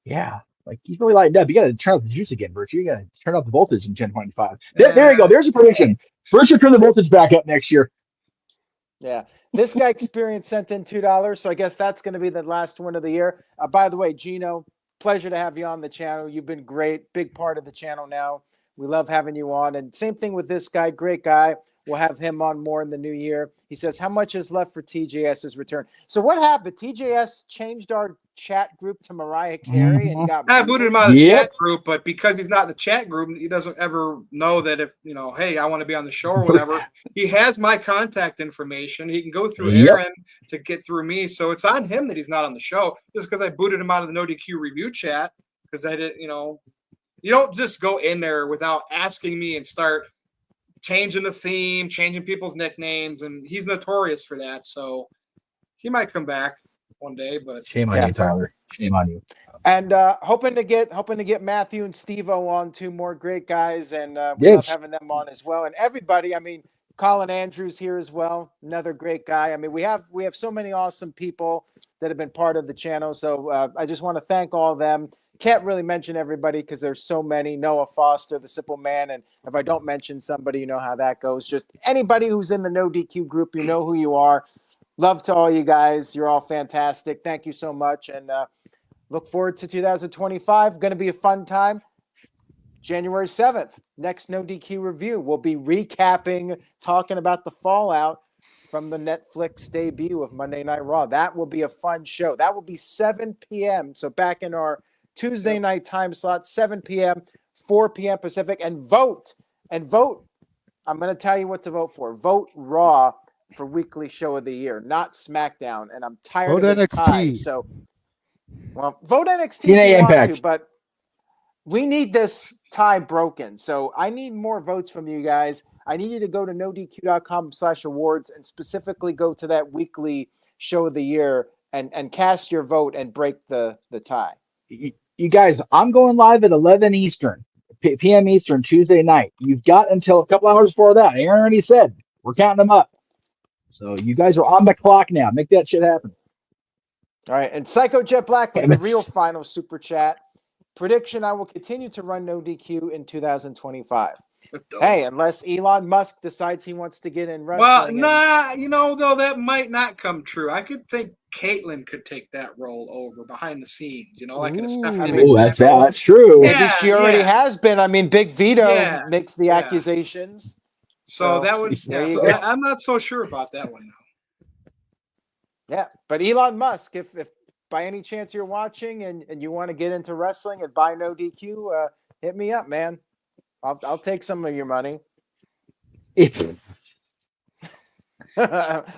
yeah. Like, he's really lightened up. You got to turn up the juice again, Virtue. You got to turn up the voltage in 10.5. There you go. There's a prediction. Virtue, turn the voltage back up next year. Yeah. This guy Experience sent in $2, so I guess that's going to be the last one of the year. By the way, Gino, pleasure to have you on the channel. You've been great, big part of the channel now. We love having you on. And same thing with this guy, great guy. We'll have him on more in the new year. He says, how much is left for TJS's return? So what happened? TJS changed our chat group to Mariah Carey and got I booted him out of the chat group, but because he's not in the chat group, he doesn't ever know that if, hey, I want to be on the show or whatever. He has my contact information. He can go through Aaron to get through me. So it's on him that he's not on the show just because I booted him out of the NoDQ review chat because I didn't, you don't just go in there without asking me and start changing the theme, changing people's nicknames, and he's notorious for that. So he might come back. one day, but Shame on Yeah. you, Tyler. Shame on you. And hoping to get Matthew and Steve-O on, two more great guys, and we love Yes. having them on as well. And everybody, I mean, Colin Andrews here as well, another great guy. I mean, we have so many awesome people that have been part of the channel. So I just want to thank all of them. Can't really mention everybody because there's so many. Noah Foster, the Simple Man, and if I don't mention somebody, you know how that goes. Just anybody who's in the No DQ group, you know who you are. Love to all you guys. You're all fantastic. Thank you so much, and look forward to 2025. Going to be a fun time. January 7th, next No DQ review. We'll be recapping, talking about the fallout from the Netflix debut of Monday Night Raw. That will be a fun show. That will be 7 p.m. So back in our Tuesday night time slot, 7 p.m., 4 p.m. Pacific, and vote. I'm going to tell you what to vote for. Vote Raw for weekly show of the year, not SmackDown. And I'm tired Vote of this NXT. tie. So, well, vote NXT TNA if you want Impact. to, but we need this tie broken. So I need more votes from you guys. I need you to go to nodq.com/awards and specifically go to that weekly show of the year and cast your vote and break the tie. You guys, I'm going live at 11 Eastern, p.m. Eastern, Tuesday night. You've got until a couple hours before that. Aaron already said we're counting them up. So you guys are on the clock now. Make that shit happen. All right. And Psycho Jet Black with Damn the it. real final super chat. Prediction: I will continue to run No DQ in 2025. Hey, unless Elon Musk decides he wants to get in wrestling. Well, though that might not come true. I could think Caitlyn could take that role over behind the scenes, like in a Stephanie Ooh, McMahon role. That's true. Maybe Yeah, she already has been. I mean, Big Vito makes the accusations. So that would, there you go. I'm not so sure about that one now. Yeah, but Elon Musk, if by any chance you're watching and you want to get into wrestling and buy No DQ, hit me up, man. I'll take some of your money.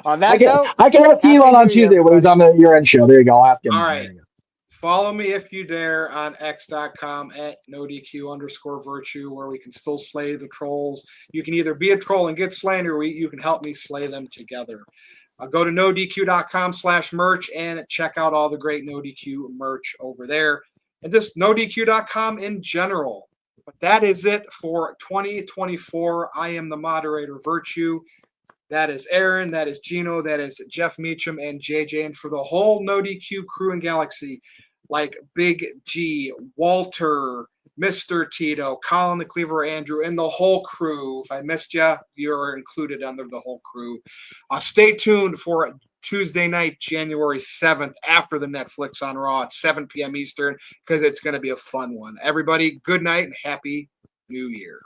On that note, I can ask Elon on Tuesday when he's on the year-end show. There you go. I'll ask him. All right. Follow me if you dare on x.com at NoDQ_virtue, where we can still slay the trolls. You can either be a troll and get slain, or you can help me slay them together. Go to NoDQ.com/merch and check out all the great NoDQ merch over there. And just NoDQ.com in general. But that is it for 2024. I am the moderator, Virtue. That is Aaron. That is Gino. That is Jeff Meacham and JJ. And for the whole NoDQ crew and galaxy, like Big G, Walter, Mr. Tito, Colin the Cleaver, Andrew, and the whole crew. If I missed you, you're included under the whole crew. Stay tuned for Tuesday night, January 7th, after the Netflix on Raw at 7 p.m. Eastern, because it's going to be a fun one. Everybody, good night and happy New Year.